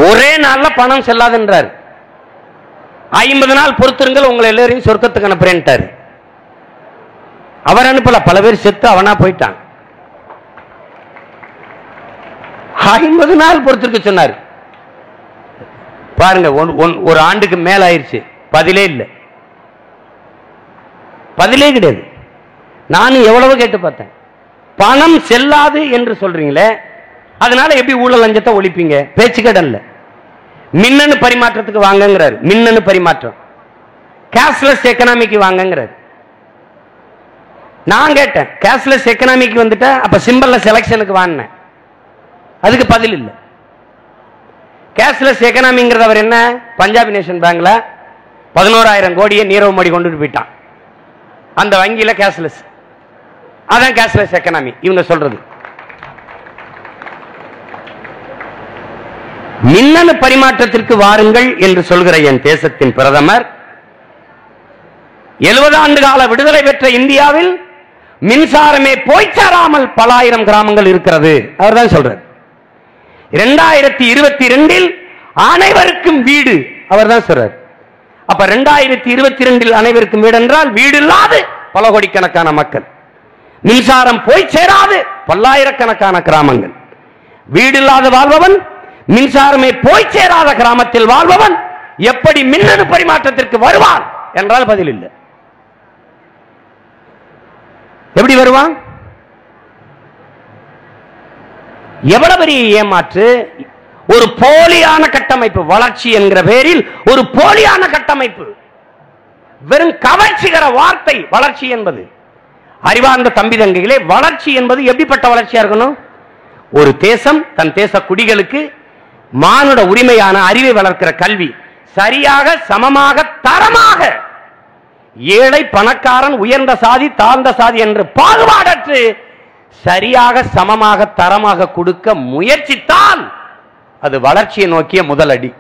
ஒரே நாள்ல பணம் செல்லாதுன்றார். 50 நாள் பொறுத்திருங்கள், உங்களை எல்லாரையும் சொர்க்கத்துக்கு அனுப்புறேன்ட்டார். அவர் அனுப்பல, பல பேர் செத்து அவனா போயிட்டான். 50 நாள் பொறுத்திருக்க சொன்னார். பாருங்க, ஒரு ஆண்டுக்கு மேல ஆயிருச்சு, பதிலே இல்லை, பதிலே கிடையாது. நானும் எவ்வளவு கேட்டு பார்த்தேன். பணம் செல்லாது என்று சொல்றீங்களே, அதனால எப்படி ஊழல் லஞ்சத்தை ஒழிப்பீங்க? பேச்சு கடன்ல மின்னணு பரிமாற்றத்துக்கு வாங்கங்கிறாரு. மின்னணு பரிமாற்றம், கேஷ்லெஸ் எக்கனாமிக்கு வாங்கங்கிறாரு. நான் கேட்டேன், கேஷ்லெஸ் எக்கனாமிக்கு வந்துட்டா அப்ப சிம்பிள்ல செலக்ஷனுக்கு வாங்கினேன். அதுக்கு பதில் இல்லை. கேஷ்லெஸ் எக்கனாமிங்கிறது அவர் என்ன? பஞ்சாப் நேஷன் பேங்க்ல 11,000 கோடியை நீரவ் மோடி கொண்டு போயிட்டான். அந்த வங்கியில கேஷ்லெஸ், அதான் கேஷ்லெஸ் எக்கனாமி இவங்க சொல்றது. மின்னணு பரிமாற்றத்திற்கு வாருங்கள் என்று சொல்கிற என் தேசத்தின் பிரதமர் 70 ஆண்டு கால விடுதலை பெற்ற இந்தியாவில் மின்சாரமே போய் சேராமல் பல ஆயிரம் கிராமங்கள் இருக்கிறது. அவர் தான் சொல்றார். 2022 அனைவருக்கும் வீடு, அவர் தான் சொல்றார். அப்ப 2022 அனைவருக்கும் வீடு என்றால் வீடு இல்லாது பல கோடிக்கணக்கான மக்கள், மின்சாரம் போய் சேராது பல்லாயிரக்கணக்கான கிராமங்கள். வீடு இல்லாத வாழ்பவன், மின்சாரமே போய் சேராத கிராமத்தில் வாழ்பவன் எப்படி மின்னணு பரிமாற்றத்திற்கு வருவான் என்றால் பதில் இல்லை. எப்படி வருவான்? எவ்வளவு பெரிய ஏமாற்று! ஒரு போலியான கட்டமைப்பு, வளர்ச்சி என்கிற பெயரில் ஒரு போலியான கட்டமைப்பு, வெறும் கவர்ச்சிகர வார்த்தை வளர்ச்சி என்பது. அறிவார்ந்த தம்பி தங்கைகளே, வளர்ச்சி என்பது எப்படிப்பட்ட வளர்ச்சியா இருக்கணும்? ஒரு தேசம் தன் தேச குடிகளுக்கு மானுட உரிமையான அறிவை வளர்க்கிற கல்வி சரியாக, சமமாக, தரமாக, ஏழை பணக்காரன், உயர்ந்த சாதி தாழ்ந்த சாதி என்று பாகுபாடற்று சரியாக, சமமாக, தரமாக கொடுக்க முயற்சித்தால் அது வளர்ச்சியை நோக்கிய முதல் அடி,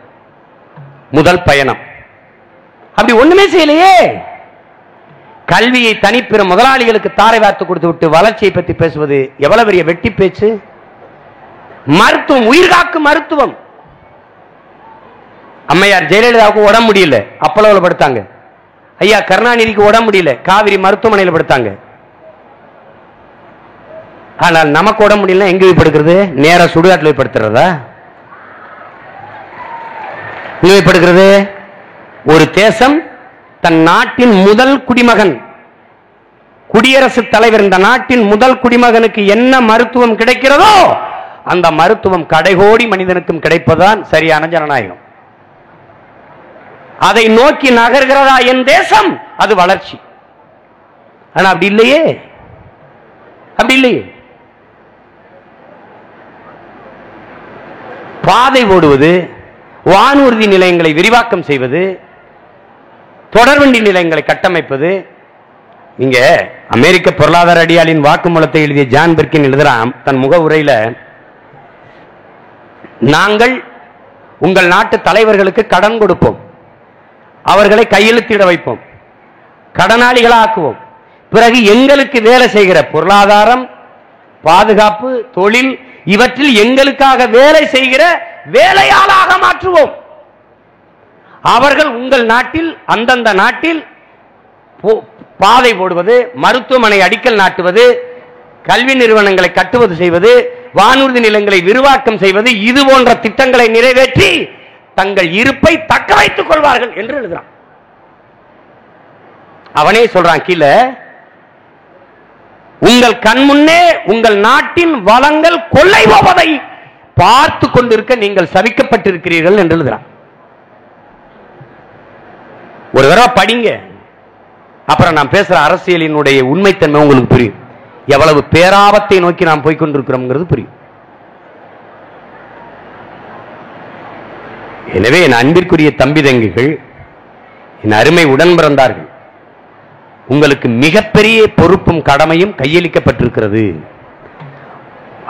முதல் பயணம். அப்படி ஒண்ணுமே செய்யலையே. கல்வியை தனிப்பிற முதலாளிகளுக்கு தாரை வார்த்து கொடுத்து விட்டு வளர்ச்சியை பற்றி பேசுவது எவ்வளவு பெரிய வெட்டி பேச்சு! மருத்துவம், உயிர்காக்கும் மருத்துவம். அம்மையார் ஜெயலலிதாவுக்கு உடம்பு முடியல, அப்பளவுல படுத்தாங்க. ஐயா கருணாநிதிக்கு உடம்பு முடியல, காவிரி மருத்துவமனையில் படுத்தாங்க. ஆனால் நமக்கு உடம்பு முடியல, எங்க போய் படுக்கிறது? நேர சுடுகாட்டில் போய் படுத்துறதா? எங்க போய் படுக்கிறது? ஒரு தேசம் தன் நாட்டின் முதல் குடிமகன், குடியரசுத் தலைவர், இந்த நாட்டின் முதல் குடிமகனுக்கு என்ன மருத்துவம் கிடைக்கிறதோ அந்த மருத்துவம் கடைகோடி மனிதனுக்கும் கிடைப்பதுதான் சரியான ஜனநாயகம். அதை நோக்கி நகர்கிறதா என் தேசம்? அது வளர்ச்சி. ஆனா அப்படி இல்லையே, அப்படி இல்லையே. பாதை ஓடுவது, வானூர்தி நிலையங்களை விரிவாக்கம் செய்வது, தொடர்வண்டி நிலையங்களை கட்டமைப்பது. நீங்க அமெரிக்க பொருளாதார அடியாளின் வாக்குமூலத்தை எழுதிய ஜான் பெர்கின் எழுதுறான் தன் முகவுரையில, நாங்கள் உங்கள் நாட்டு தலைவர்களுக்கு கடன் கொடுப்போம், அவர்களை கையெழுத்திட வைப்போம், கடனாளிகளாக்குவோம், பிறகு எங்களுக்கு வேலை செய்கிற பொருளாதாரம், பாதுகாப்பு, தொழில் இவற்றில் எங்களுக்காக வேலை செய்கிற வேலையாளாக மாற்றுவோம். அவர்கள் உங்கள் நாட்டில் அந்தந்த நாட்டில் பாதை போடுவது, மருத்துவமனை அடிக்கல் நாட்டுவது, கல்வி நிறுவனங்களை கட்டுவது செய்வது, வானூர்தி நிலங்களை விரிவாக்கம் செய்வது, இது போன்ற திட்டங்களை நிறைவேற்றி தங்கள் இருப்பை தக்க வைத்துக் கொள்வார்கள் என்று எழுதுறான். அவனே சொல்றான் கீழே, உங்கள் கண் முன்னே உங்கள் நாட்டின் வளங்கள் கொள்ளை போவதை பார்த்து கொண்டிருக்க நீங்கள் சபிக்கப்பட்டிருக்கிறீர்கள் என்று எழுதுறான். ஒரு தடவை படிங்க, அப்புறம் நான் பேசுற அரசியலினுடைய உண்மைத்தன்மை உங்களுக்கு புரியும். எவ்வளவு பேராபத்தை நோக்கி நாம் போய்கொண்டிருக்கிறோம் புரியும். எனவே என் அன்பிற்குரிய தம்பி தங்கிகள், என் அருமை உடன் பிறந்தார்கள், உங்களுக்கு மிகப்பெரிய பொறுப்பும் கடமையும் கையளிக்கப்பட்டிருக்கிறது.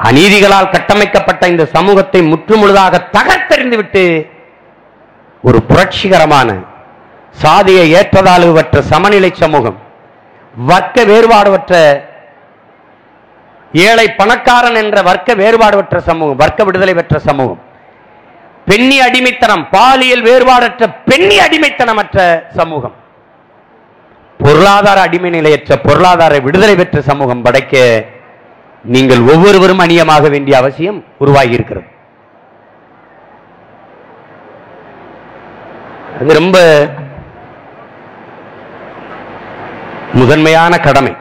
அநீதிகளால் கட்டமைக்கப்பட்ட இந்த சமூகத்தை முற்றுமுழுதாக தகர்த்தெறிந்துவிட்டு ஒரு புரட்சிகரமான சாதிய ஏற்றதாழ்வற்ற சமநிலை சமூகம், வர்க்க வேறுபாடுவற்ற ஏழை பணக்காரன் என்ற வர்க்க வேறுபாடுவற்ற சமூகம், வர்க்க விடுதலை பெற்ற சமூகம், பெண்ணி அடிமைத்தனம், பாலியல் வேறுபாடற்ற பெண்ணி அடிமைத்தனமற்ற சமூகம், பொருளாதார அடிமை நிலையற்ற பொருளாதார விடுதலை பெற்ற சமூகம் படைக்க நீங்கள் ஒவ்வொருவரும் அணியமாக வேண்டிய அவசியம் உருவாகி இருக்கிறது. அது ரொம்ப முதன்மையான கடமை,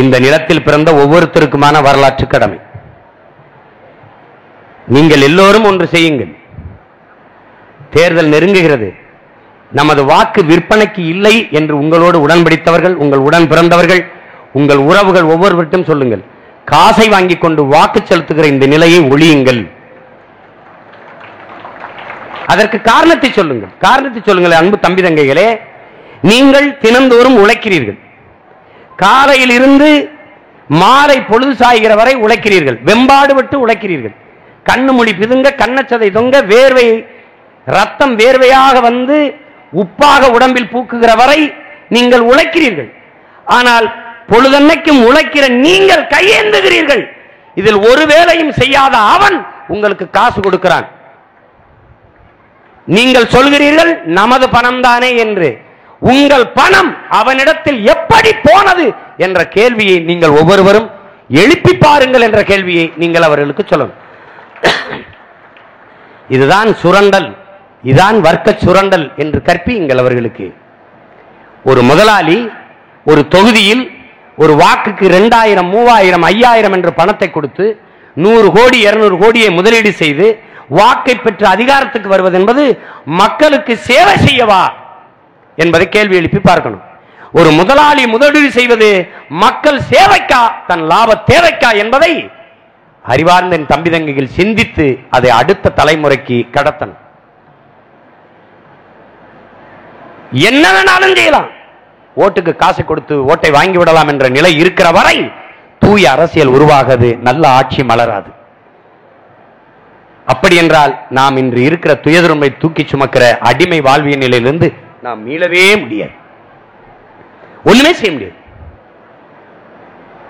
இந்த நிலத்தில் பிறந்த ஒவ்வொருத்தருக்குமான வரலாற்று கடமை. நீங்கள் எல்லோரும் ஒன்று செய்யுங்கள். தேர்தல் நெருங்குகிறது. நமது வாக்கு விற்பனைக்கு இல்லை என்று உங்களோடு உடன்படித்தவர்கள், உங்கள் உடன் பிறந்தவர்கள், உங்கள் உறவுகள் ஒவ்வொருவருக்கும் சொல்லுங்கள், காசை வாங்கிக் கொண்டு வாக்கு செலுத்துகிற இந்த நிலையை ஒழியுங்கள். அதற்கு காரணத்தை சொல்லுங்கள், காரணத்தை சொல்லுங்கள். அன்பு தம்பி தங்கைகளே, நீங்கள் தினந்தோறும் உழைக்கிறீர்கள். காலையில் இருந்து மாலை பொழுது சாய்கிற வரை உழைக்கிறீர்கள், வெம்பாடு விட்டு உழைக்கிறீர்கள். கண்ணு மொழி பிதுங்க, கண்ணச்சதை தொங்க, வேர்வை ரத்தம் வேர்வையாக வந்து உப்பாக உடம்பில் பூக்குகிற வரை நீங்கள் உழைக்கிறீர்கள். ஆனால் பொழுதன்னைக்கும் உழைக்கிற நீங்கள் கையேந்துகிறீர்கள். இதில் ஒரு வேலையும் செய்யாத அவன் உங்களுக்கு காசு கொடுக்கிறான். நீங்கள் சொல்கிறீர்கள் நமது பணம் தானே என்று. உங்கள் பணம் அவனிடத்தில் எப்படி போனது என்ற கேள்வியை நீங்கள் ஒவ்வொருவரும் எழுப்பி பாருங்கள் என்ற கேள்வியை நீங்கள் அவர்களுக்கு சொல்லணும். இதுதான் சுரண்டல், இதுதான் வர்க்க சுரண்டல் என்று கற்பியுங்கள் அவர்களுக்கு. ஒரு முதலாளி ஒரு தொகுதியில் ஒரு வாக்குக்கு 2000, 3000, 5000 என்று பணத்தை கொடுத்து 100 கோடி 200 கோடியை முதலீடு செய்து வாக்கை பெற்று அதிகாரத்துக்கு வருவது என்பது மக்களுக்கு சேவை செய்யவா என்பதை கேள்வி எழுப்பி பார்க்கணும். ஒரு முதலாளி முதலீடு செய்வது மக்கள் சேவைக்கா, தன் லாப தேவைக்கா என்பதை அறிவார்ந்த தம்பி தங்கைகள் சிந்தித்து அதை அடுத்த தலைமுறைக்கு கடத்தணும். என்ன வேணாலும் செய்யலாம், ஓட்டுக்கு காசு கொடுத்து ஓட்டை வாங்கி விடலாம் என்ற நிலை இருக்கிற வரை தூய அரசியல் உருவாகாது, நல்ல ஆட்சி மலராது. அப்படி என்றால் நாம் இன்று இருக்கிற துயதுரும்பை தூக்கி சுமக்கிற அடிமை வாழ்வியல் நிலையிலிருந்து நாம் மீளவே முடியாது, ஒண்ணுமே செய்ய முடியாது.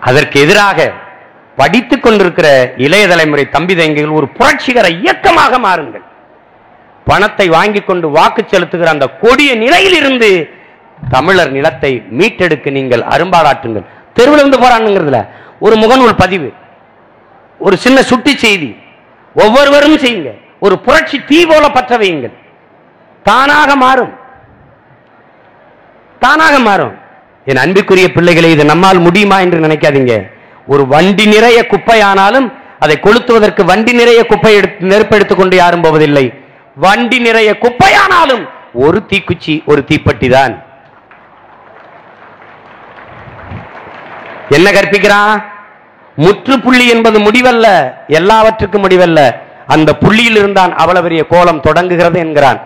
அதற்கு எதிராக படித்துக் கொண்டிருக்கிற இளைய தலைமுறை தம்பி தங்கைகள் ஒரு புரட்சிகர இயக்கமாக மாறுங்கள். பணத்தை வாங்கிக் கொண்டு வாக்கு செலுத்துகிற அந்த கொடிய நிலையில் இருந்து தமிழர் நிலத்தை மீட்டெடுக்க நீங்கள் அரும்பாடாற்றுங்கள். தெருவில் இருந்து போராடுங்கிறதுல ஒரு முகநூல் பதிவு, ஒரு சின்ன சுட்டி செய்தி ஒவ்வொருவரும் செய்யுங்க. ஒரு புரட்சி தீ போல பற்ற வையுங்கள். தானாக மாறும், தானாக மாறும். என் அன்பிற்குரிய பிள்ளைகளை, இது நம்மால் முடியுமா என்று நினைக்காதீங்க. ஒரு வண்டி நிறைய குப்பையானாலும் அதை கொளுத்துவதற்கு வண்டி நிறைய குப்பை நெருப்பெடுத்துக் கொண்டு யாரும் போவதில்லை. வண்டி நிறைய குப்பையானாலும் ஒரு தீக்குச்சி, ஒரு தீப்பெட்டி தான். என்ன கற்பிக்கிறான்? முற்றுப்புள்ளி என்பது முடிவல்ல, எல்லாவற்றுக்கும் முடிவல்ல, அந்த புள்ளியில் இருந்தான் அவ்வளவு பெரிய கோலம் தொடங்குகிறது என்கிறான்.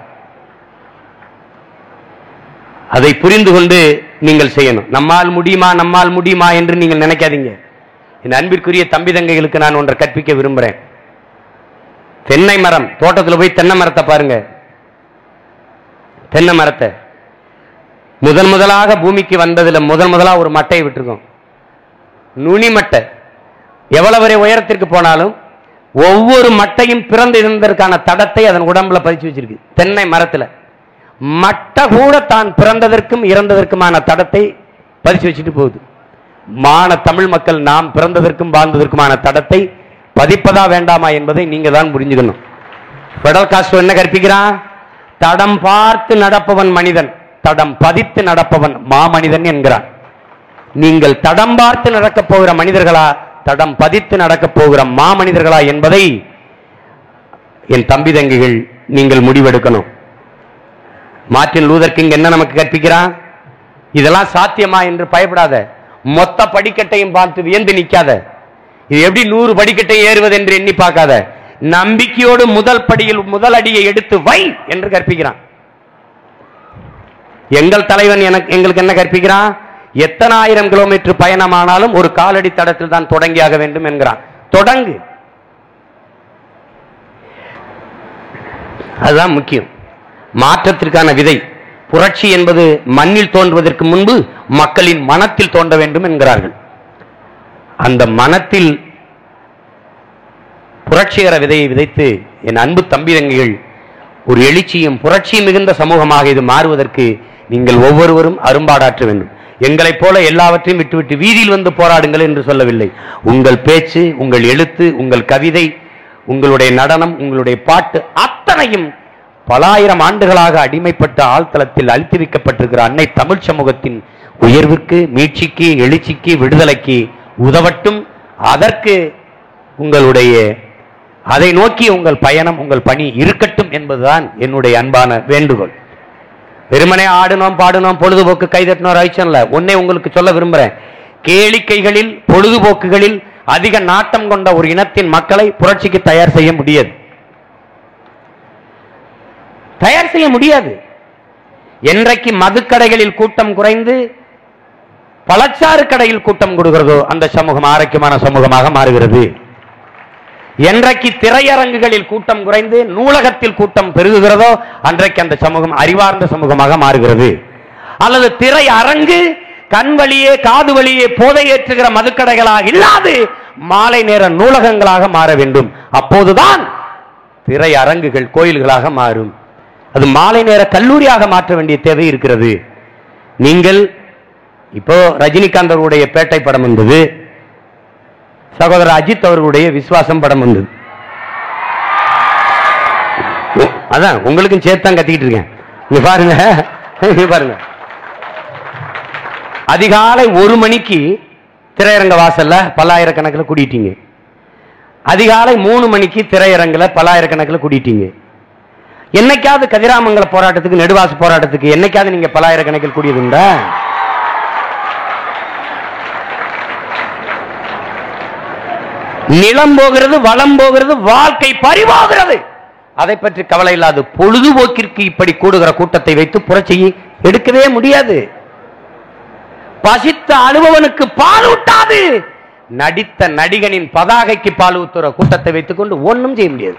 அதை புரிந்து கொண்டு நீங்கள் செய்யணும். நம்மால் முடியுமா நம்மால் முடியுமா என்று நீங்கள் நினைக்காதீங்க. என் அன்பிற்குரிய தம்பி தங்கைகளுக்கு நான் ஒன்றை கற்பிக்க விரும்புகிறேன். தென்னை மரம், தோட்டத்தில் போய் தென்னை மரத்தை பாருங்க. தென்னை மரத்தை முதலாக பூமிக்கு வந்ததுல முதலாக ஒரு மட்டையை விட்டுருக்கோம், நுனி மட்டை. எவ்வளவு வரை உயரத்திற்கு போனாலும் ஒவ்வொரு மட்டையும் பிறந்து இருந்ததற்கான தடத்தை அதன் உடம்புல பதிச்சு வச்சிருக்கு. தென்னை மரத்துல மட்டை கூட தான் பிறந்ததற்கும் இறந்ததற்குமான தடத்தை பதிச்சு வச்சுட்டு போகுது. மான தமிழ் மக்கள் நாம் பிறந்ததற்கும் வாழ்ந்ததற்குமான தடத்தை பதிப்பதா வேண்டாமா என்பதை நீங்க தான் புரிஞ்சுக்கணும். பெடல் காஸ்ட்ரோ என்ன கற்பிக்கிறான்? தடம் பார்த்து நடப்பவன் மனிதன், தடம் பதித்து நடப்பவன் மாமனிதன் என்கிறான். நீங்கள் தடம் பார்த்து நடக்கப் போகிற மனிதர்களா, தடம் பதித்து நடக்கப் போகிற மாமனிதர்களா என்பதை என் தம்பி தங்கிகள் நீங்கள் முடிவெடுக்கணும். மார்ட்டின் லூதர் கிங் என்ன நமக்கு கற்பிக்கிறான்? இதெல்லாம் சாத்தியமா என்று பயப்படாத, மொத்த படிக்கட்டையும் பார்த்து வியந்து நிற்காத, இது எப்படி 100 படிக்கட்டை ஏறுவது என்று எண்ணி பார்க்காத, நம்பிக்கையோடு முதல் படியில் முதல் அடியை எடுத்து வை என்று கற்பிக்கிறான். எங்கள் தலைவன் எங்களுக்கு என்ன கற்பிக்கிறான்? எத்தனை ஆயிரம் கிலோமீட்டர் பயணமானாலும் ஒரு காலடி தடத்தில் தான் தொடங்கியாக வேண்டும் என்கிறான். தொடங்கு, அதுதான் முக்கியம். மாற்றத்திற்கான விதை. புரட்சி என்பது மண்ணில் தோன்றுவதற்கு முன்பு மக்களின் மனத்தில் தோன்ற வேண்டும் என்கிறார்கள். அந்த மனத்தில் புரட்சிகர விதையை விதைத்து என் அன்பு தம்பி தங்கைகள் ஒரு எழுச்சியும் புரட்சியும் மிகுந்த சமூகமாக இது மாறுவதற்கு நீங்கள் ஒவ்வொருவரும் அரும்பாடாற்ற வேண்டும். எங்களைப் போல எல்லாவற்றையும் விட்டுவிட்டு வீதியில் வந்து போராடுங்கள் என்று சொல்லவில்லை. உங்கள் பேச்சு, உங்கள் எழுத்து, உங்கள் கவிதை, உங்களுடைய நடனம், உங்களுடைய பாட்டு அத்தனையும் பலாயிரம் ஆண்டுகளாக அடிமைப்பட்ட ஆழ்தளத்தில் அழுத்தி வைக்கப்பட்டிருக்கிற அன்னை தமிழ் சமூகத்தின் உயர்வுக்கு, மீட்சிக்கு, எழுச்சிக்கு, விடுதலைக்கு உதவட்டும். அதற்கு உங்களுடைய அதை நோக்கி உங்கள் பயணம், உங்கள் பணி இருக்கட்டும் என்பதுதான் என்னுடைய அன்பான வேண்டுகோள். வெறுமனே ஆடுனோம் பாடுனோம் பொழுதுபோக்கு கைதட்டினோம் ஆயிடுச்சுல்ல. ஒன்னே உங்களுக்கு சொல்ல விரும்புறேன், கேளிக்கைகளில் பொழுதுபோக்குகளில் அதிக நாட்டம் கொண்ட ஒரு இனத்தின் மக்களை புரட்சிக்கு தயார் செய்ய முடியாது, தயார் செய்ய முடியாது. என்றைக்கு மதுக்கடைகளில் கூட்டம் குறைந்து பழச்சாறு கடையில் கூட்டம் கொடுக்கிறதோ அந்த சமூகம் ஆரோக்கியமான சமூகமாக மாறுகிறது. என்றைக்கு திரையரங்குகளில் கூட்டம் குறைந்து நூலகத்தில் கூட்டம் பெருகுகிறதோ அன்றைக்கு அந்த சமூகம் அறிவார்ந்த சமூகமாக மாறுகிறது. அல்லது திரை அரங்கு கண் வழியே காது வழியே போதை ஏற்றுகிற மதுக்கடைகளாக இல்லாது மாலை நேர நூலகங்களாக மாற வேண்டும். அப்போதுதான் திரை அரங்குகள் கோயில்களாக மாறும். அது மாலை நேர கல்லூரியாக மாற்ற வேண்டிய தேவை இருக்கிறது. நீங்கள் இப்போ ரஜினிகாந்த் அவர்களுடைய பேட்டை படம் வந்தது, சகோதரர் அஜித் அவர்களுடைய விசுவாசம் படம் வந்தது. அதான் உங்களுக்கும் சேர்த்தான் கத்திக்கிட்டு இருக்கேன். இங்க பாருங்க, பாருங்க, அதிகாலை 1 மணிக்கு திரையரங்க வாசல்ல பல்லாயிரக்கணக்கில் கூட்டிட்டீங்க. அதிகாலை 3 மணிக்கு திரையரங்குல பல்லாயிரக்கணக்கில் கூட்டிட்டீங்க. என்னைக்காவது கதிராமங்கல போராட்டத்துக்கு, நெடுவாசு போராட்டத்துக்கு என்னைக்காவது நீங்க பல்லாயிரக்கணக்கில் கூடியதுண்டா? நிலம் போகிறது, வளம் போகிறது, வாழ்க்கை பறிவாகிறது. அதை பற்றி கவலை இல்லாது பொழுதுபோக்கிற்கு இப்படி கூடுகிற கூட்டத்தை வைத்து புரட்சியை எடுக்கவே முடியாது. பசித்த அனுபவனுக்கு பால் ஊட்டாது. நடித்த நடிகனின் பதாகைக்கு பால் ஊத்துற கூட்டத்தை வைத்துக் கொண்டு ஒன்னும் செய்ய முடியாது,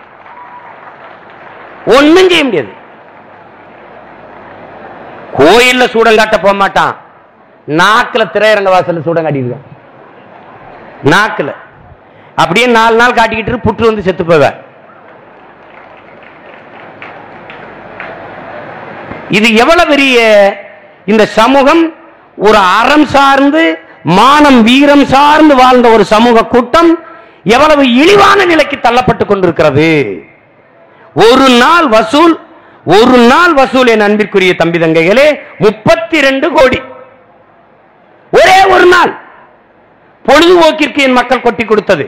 ஒன்னும் செய்ய முடியாது. கோயில்ல சூடம் காட்ட போக மாட்டான், நாக்குல திரையரங்க வாசல்ல சூடம் காட்டிடுவான். நாக்குல அப்படியே 4 நாள் காட்டிக்கிட்டு புற்று வந்து செத்து போவ. இது எவ்வளவு பெரிய இந்த சமூகம், ஒரு அறம் சார்ந்து மானம் வீரம் சார்ந்து வாழ்ந்த ஒரு சமூக கூட்டம் எவ்வளவு இழிவான நிலைக்கு தள்ளப்பட்டுக் கொண்டிருக்கிறது. ஒரு நாள் வசூல் என் அன்பிற்குரிய தம்பி தங்கைகளே 32 கோடி ஒரே ஒரு நாள் பொழுதுபோக்கிற்கு என் மக்கள் கொட்டி கொடுத்தது.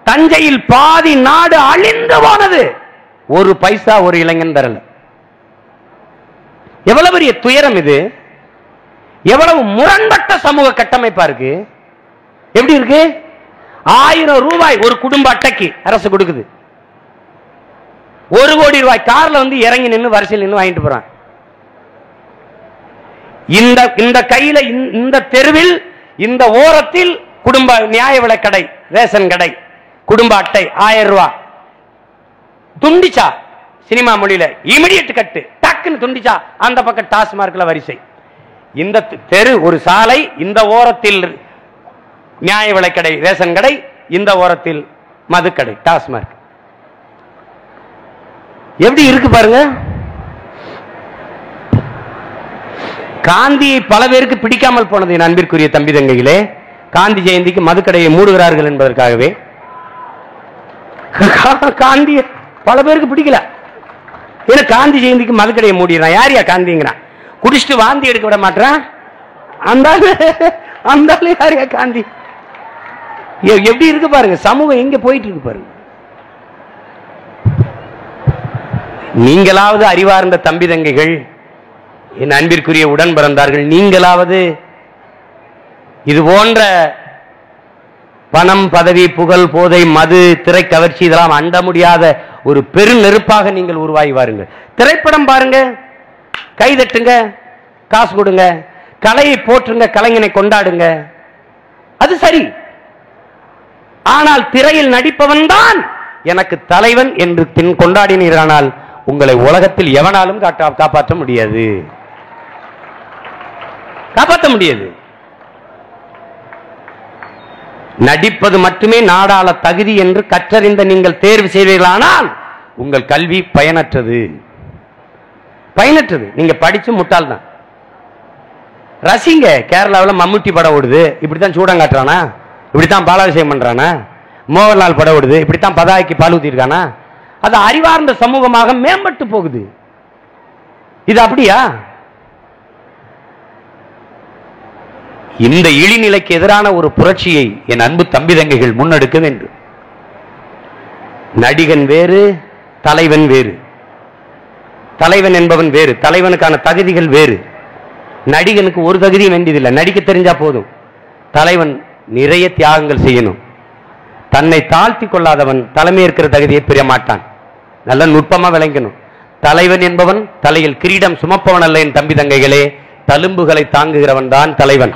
தஞ்சையில் பாதி நாடு அழிந்து போனது. ஒரு பைசா ஒரு இளைஞன் தரல. எவ்வளவு பெரிய துயரம் இது, எவ்வளவு முரண்பட்ட சமூக கட்டமைப்பா இருக்கு. எப்படி இருக்கு? 1000 ரூபாய் ஒரு குடும்ப அட்டைக்கு அரசு கொடுக்குது. 1 கோடி ரூபாய் கார்ல வந்து இறங்கி நின்று வரிசையில் நின்று வாங்கிட்டு போறான். இந்த கையில இந்த தெருவில் இந்த ஓரத்தில் குடும்ப நியாய விலைக் கடை, ரேஷன் கடை, குடும்ப அட்டை 1000 ரூபாய் துண்டிச்சா, சினிமா மொழியில இமிடியட் கட்டு, டக்குன்னு துண்டிச்சா அந்த பக்கம் டாஸ்மார்க்ல வரிசை. இந்த தெரு ஒரு சாலை, இந்த ஓரத்தில் நியாய விலைக் கடை, ரேஷன் கடை, இந்த ஓரத்தில் மதுக்கடை, டாஸ்மார்க். எப்படி இருக்கு பாருங்க. காந்தியை பல பேருக்கு பிடிக்காமல் போனது என் அன்பிற்குரிய தம்பி தங்கைகளே. காந்தி ஜெயந்திக்கு மதுக்கடையை மூடுகிறார்கள் என்பதற்காகவே காந்தி பல பேருக்கு பிடிக்கல. ஏன்னா காந்தி ஜெயந்திக்கு மதுக்கடையை மூடிடுறான். யாரியா காந்திங்கிறான்? குடிச்சிட்டு வாந்தி எடுக்க விட மாட்டான் அந்த யாரியா காந்தி? எப்படி இருக்கு பாருங்க, சமூகம் எங்க போயிட்டு இருக்கு பாருங்க. நீங்களாவது அறிவார்ந்த தம்பி தங்கைகள், என் அன்பிற்குரிய உடன் பிறந்தார்கள், நீங்களாவது இது போன்ற பணம், பதவி, புகழ், போதை, மது, திரை கவர்ச்சி இதெல்லாம் அண்ட முடியாத ஒரு பெரு நெருப்பாக நீங்கள் உருவாகி வாருங்கள். திரைப்படம் பாருங்க, கைதட்டுங்க, காசு கொடுங்க, கலையை போற்றுங்க, கலைஞனை கொண்டாடுங்க, அது சரி. ஆனால் திரையில் நடிப்பவன் தான் எனக்கு தலைவன் என்று கொண்டாடினீரானால் உங்களை உலகத்தில் எவனாலும் காப்பாற்ற முடியாது, காப்பாற்ற முடியாது. நடிப்பது மட்டுமே நாடாள தகுதி என்று கற்றறிந்த நீங்கள் தேர்வு செய்வீர்களானால் உங்கள் கல்வி பயனற்றது, பயனற்றது. நீங்க படிச்சு முட்டாள் தான். ரசிங்க. கேரளாவில் மம்முட்டி படம் ஓடுது, இப்படித்தான் சூடம் காட்டுறானா, இப்படித்தான் பாலாபிஷேகம் பண்றானா. மோகன்லால் படம் ஓடுது, இப்படித்தான் பதாய்க்கு பால் ஊத்திருக்கானா. அது அறிவார்ந்த சமூகமாக மேம்பட்டு போகுது. இது அப்படியா? இந்த இழிநிலைக்கு எதிரான ஒரு புரட்சியை என் அன்பு தம்பி தங்கைகள் முன்னெடுக்க வேண்டும். நடிகன் வேறு, தலைவன் வேறு. தலைவன் என்பவன் வேறு, தலைவனுக்கான தகுதிகள் வேறு. நடிகனுக்கு ஒரு தகுதியும் வேண்டியதில்லை, நடிக்க தெரிஞ்சா போதும். தலைவன் நிறைய தியாகங்கள் செய்யணும். தன்னை தாழ்த்தி கொள்ளாதவன் தலைமையேற்கிற தகுதியை பெற மாட்டான். நல்ல நுட்பமா விளங்கணும். தலைவன் என்பவன் தலையில் கிரீடம் சுமப்பவன் அல்ல என் தம்பி தங்கைகளே, தழும்புகளை தாங்குகிறவன் தான் தலைவன்.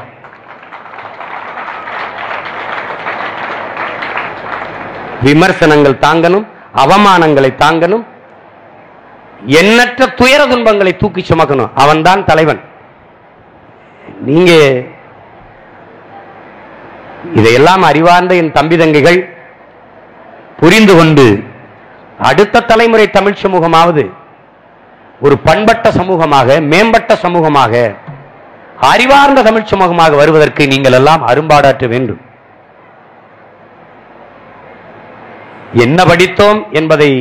விமர்சனங்கள் தாங்கணும், அவமானங்களை தாங்கணும், எண்ணற்ற துயர துன்பங்களை தூக்கி சுமக்கணும். அவன் தான் தலைவன். நீங்க இதையெல்லாம் அறிவார்ந்த என் தம்பி தங்கைகள் புரிந்து கொண்டு அடுத்த தலைமுறை தமிழ் சமூகமாவது ஒரு பண்பட்ட சமூகமாக, மேம்பட்ட சமூகமாக, அறிவார்ந்த தமிழ் சமூகமாக வருவதற்கு நீங்கள் எல்லாம் அரும்பாடாற்ற வேண்டும். என்ன படித்தோம் என்பதை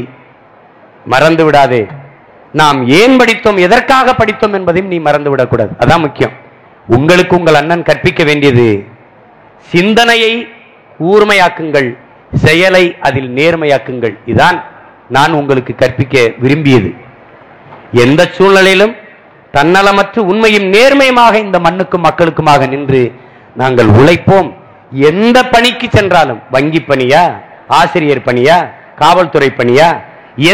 மறந்து விடாதே. நாம் ஏன் படித்தோம், எதற்காக படித்தோம் என்பதையும் நீ மறந்து விடக்கூடாது. அதான் முக்கியம். உங்களுக்கு உங்கள் அண்ணன் கற்பிக்க வேண்டியது சிந்தனையை கூர்மையாக்குங்கள், செயலை அதில் நேர்மையாக்குங்கள். இதான் நான் உங்களுக்கு கற்பிக்க விரும்பியது. எந்த சூழ்நிலையிலும் தன்னலமற்று உண்மையும் நேர்மையுமாக இந்த மண்ணுக்கும் மக்களுக்குமாக நின்று நாங்கள் உழைப்போம். எந்த பணிக்கு சென்றாலும், வங்கி பணியா, ஆசிரியர் பணியா, காவல்துறை பணியா,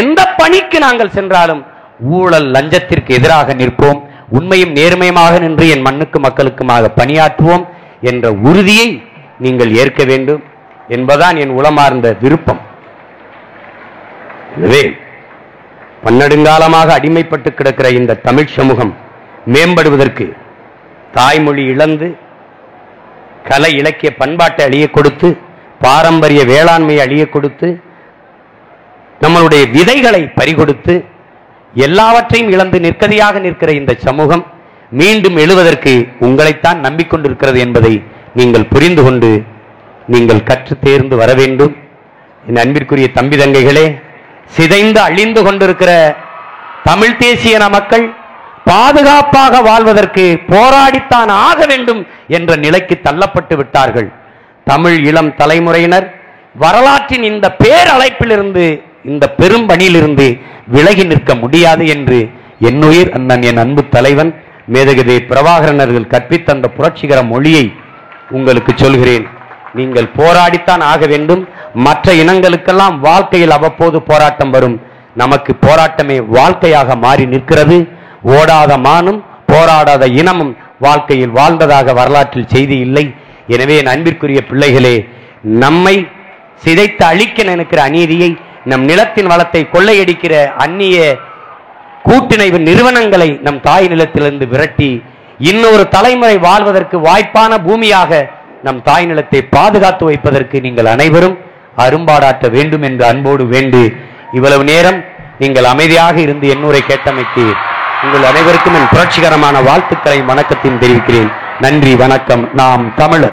எந்த பணிக்கு நாங்கள் சென்றாலும் ஊழல் லஞ்சத்திற்கு எதிராக நிற்போம். உண்மையும் நேர்மையுமாக நின்று என் மண்ணுக்கு மக்களுக்குமாக பணியாற்றுவோம் என்ற உறுதியை நீங்கள் ஏற்க வேண்டும் என்பதான் என் உளமார்ந்த விருப்பம். எனவே பன்னெடுங்காலமாக அடிமைப்பட்டு கிடக்கிற இந்த தமிழ் சமூகம் மேம்படுவதற்கு தாய்மொழி இழந்து கலை இலக்கிய பண்பாட்டை அழிய கொடுத்து, பாரம்பரிய வேளாண்மையை அழிய கொடுத்து, நம்மளுடைய விதைகளை பறிகொடுத்து எல்லாவற்றையும் இழந்து நிற்கதியாக நிற்கிற இந்த சமூகம் மீண்டும் எழுவதற்கு உங்களைத்தான் நம்பிக்கொண்டிருக்கிறது என்பதை நீங்கள் புரிந்து கொண்டு நீங்கள் கற்று தேர்ந்து வர வேண்டும். என் அன்பிற்குரிய தம்பி தங்கைகளே, சிதைந்து அழிந்து கொண்டிருக்கிற தமிழ் தேசிய மக்கள் பாதுகாப்பாக வாழ்வதற்கு போராடித்தான் ஆக வேண்டும் என்ற நிலைக்கு தள்ளப்பட்டு விட்டார்கள். தமிழ் இளம் தலைமுறையினர் வரலாற்றின் இந்த பேரழைப்பிலிருந்து, இந்த பெரும் பணியிலிருந்து விலகி நிற்க முடியாது என்று என்னுயிர் அண்ணன், என் அன்பு தலைவன் மேதகதே பிரபாகரன் அவர்கள் கற்பித்த அந்த புரட்சிகர மொழியை உங்களுக்கு சொல்கிறேன். நீங்கள் போராடித்தான் ஆக வேண்டும். மற்ற இனங்களுக்கெல்லாம் வாழ்க்கையில் அவ்வப்போது போராட்டம் வரும். நமக்கு போராட்டமே வாழ்க்கையாக மாறி நிற்கிறது. ஓடாத மானும் போராடாத இனமும் வாழ்க்கையில் வாழ்ந்ததாக வரலாற்றில் செய்தி இல்லை. எனவே என் அன்பிற்குரிய பிள்ளைகளே, நம்மை சிதைத்து அழிக்க நினைக்கிற அநீதியை, நம் நிலத்தின் வளத்தை கொள்ளையடிக்கிற அந்நிய கூட்டிணைவு நிறுவனங்களை நம் தாய் நிலத்திலிருந்து விரட்டி இன்னொரு தலைமுறை வாழ்வதற்கு வாய்ப்பான பூமியாக நம் தாய் நிலத்தை பாதுகாத்து வைப்பதற்கு நீங்கள் அனைவரும் அரும்பாடாற்ற வேண்டும் என்று அன்போடு வேண்டி, இவ்வளவு நேரம் நீங்கள் அமைதியாக இருந்து எண்ணூரை கேட்டமைக்கு உங்கள் அனைவருக்கும் என் புரட்சிகரமான வாழ்த்துக்களை வணக்கத்தையும் தெரிவிக்கிறேன். நன்றி, வணக்கம். நாம் தமிழர்.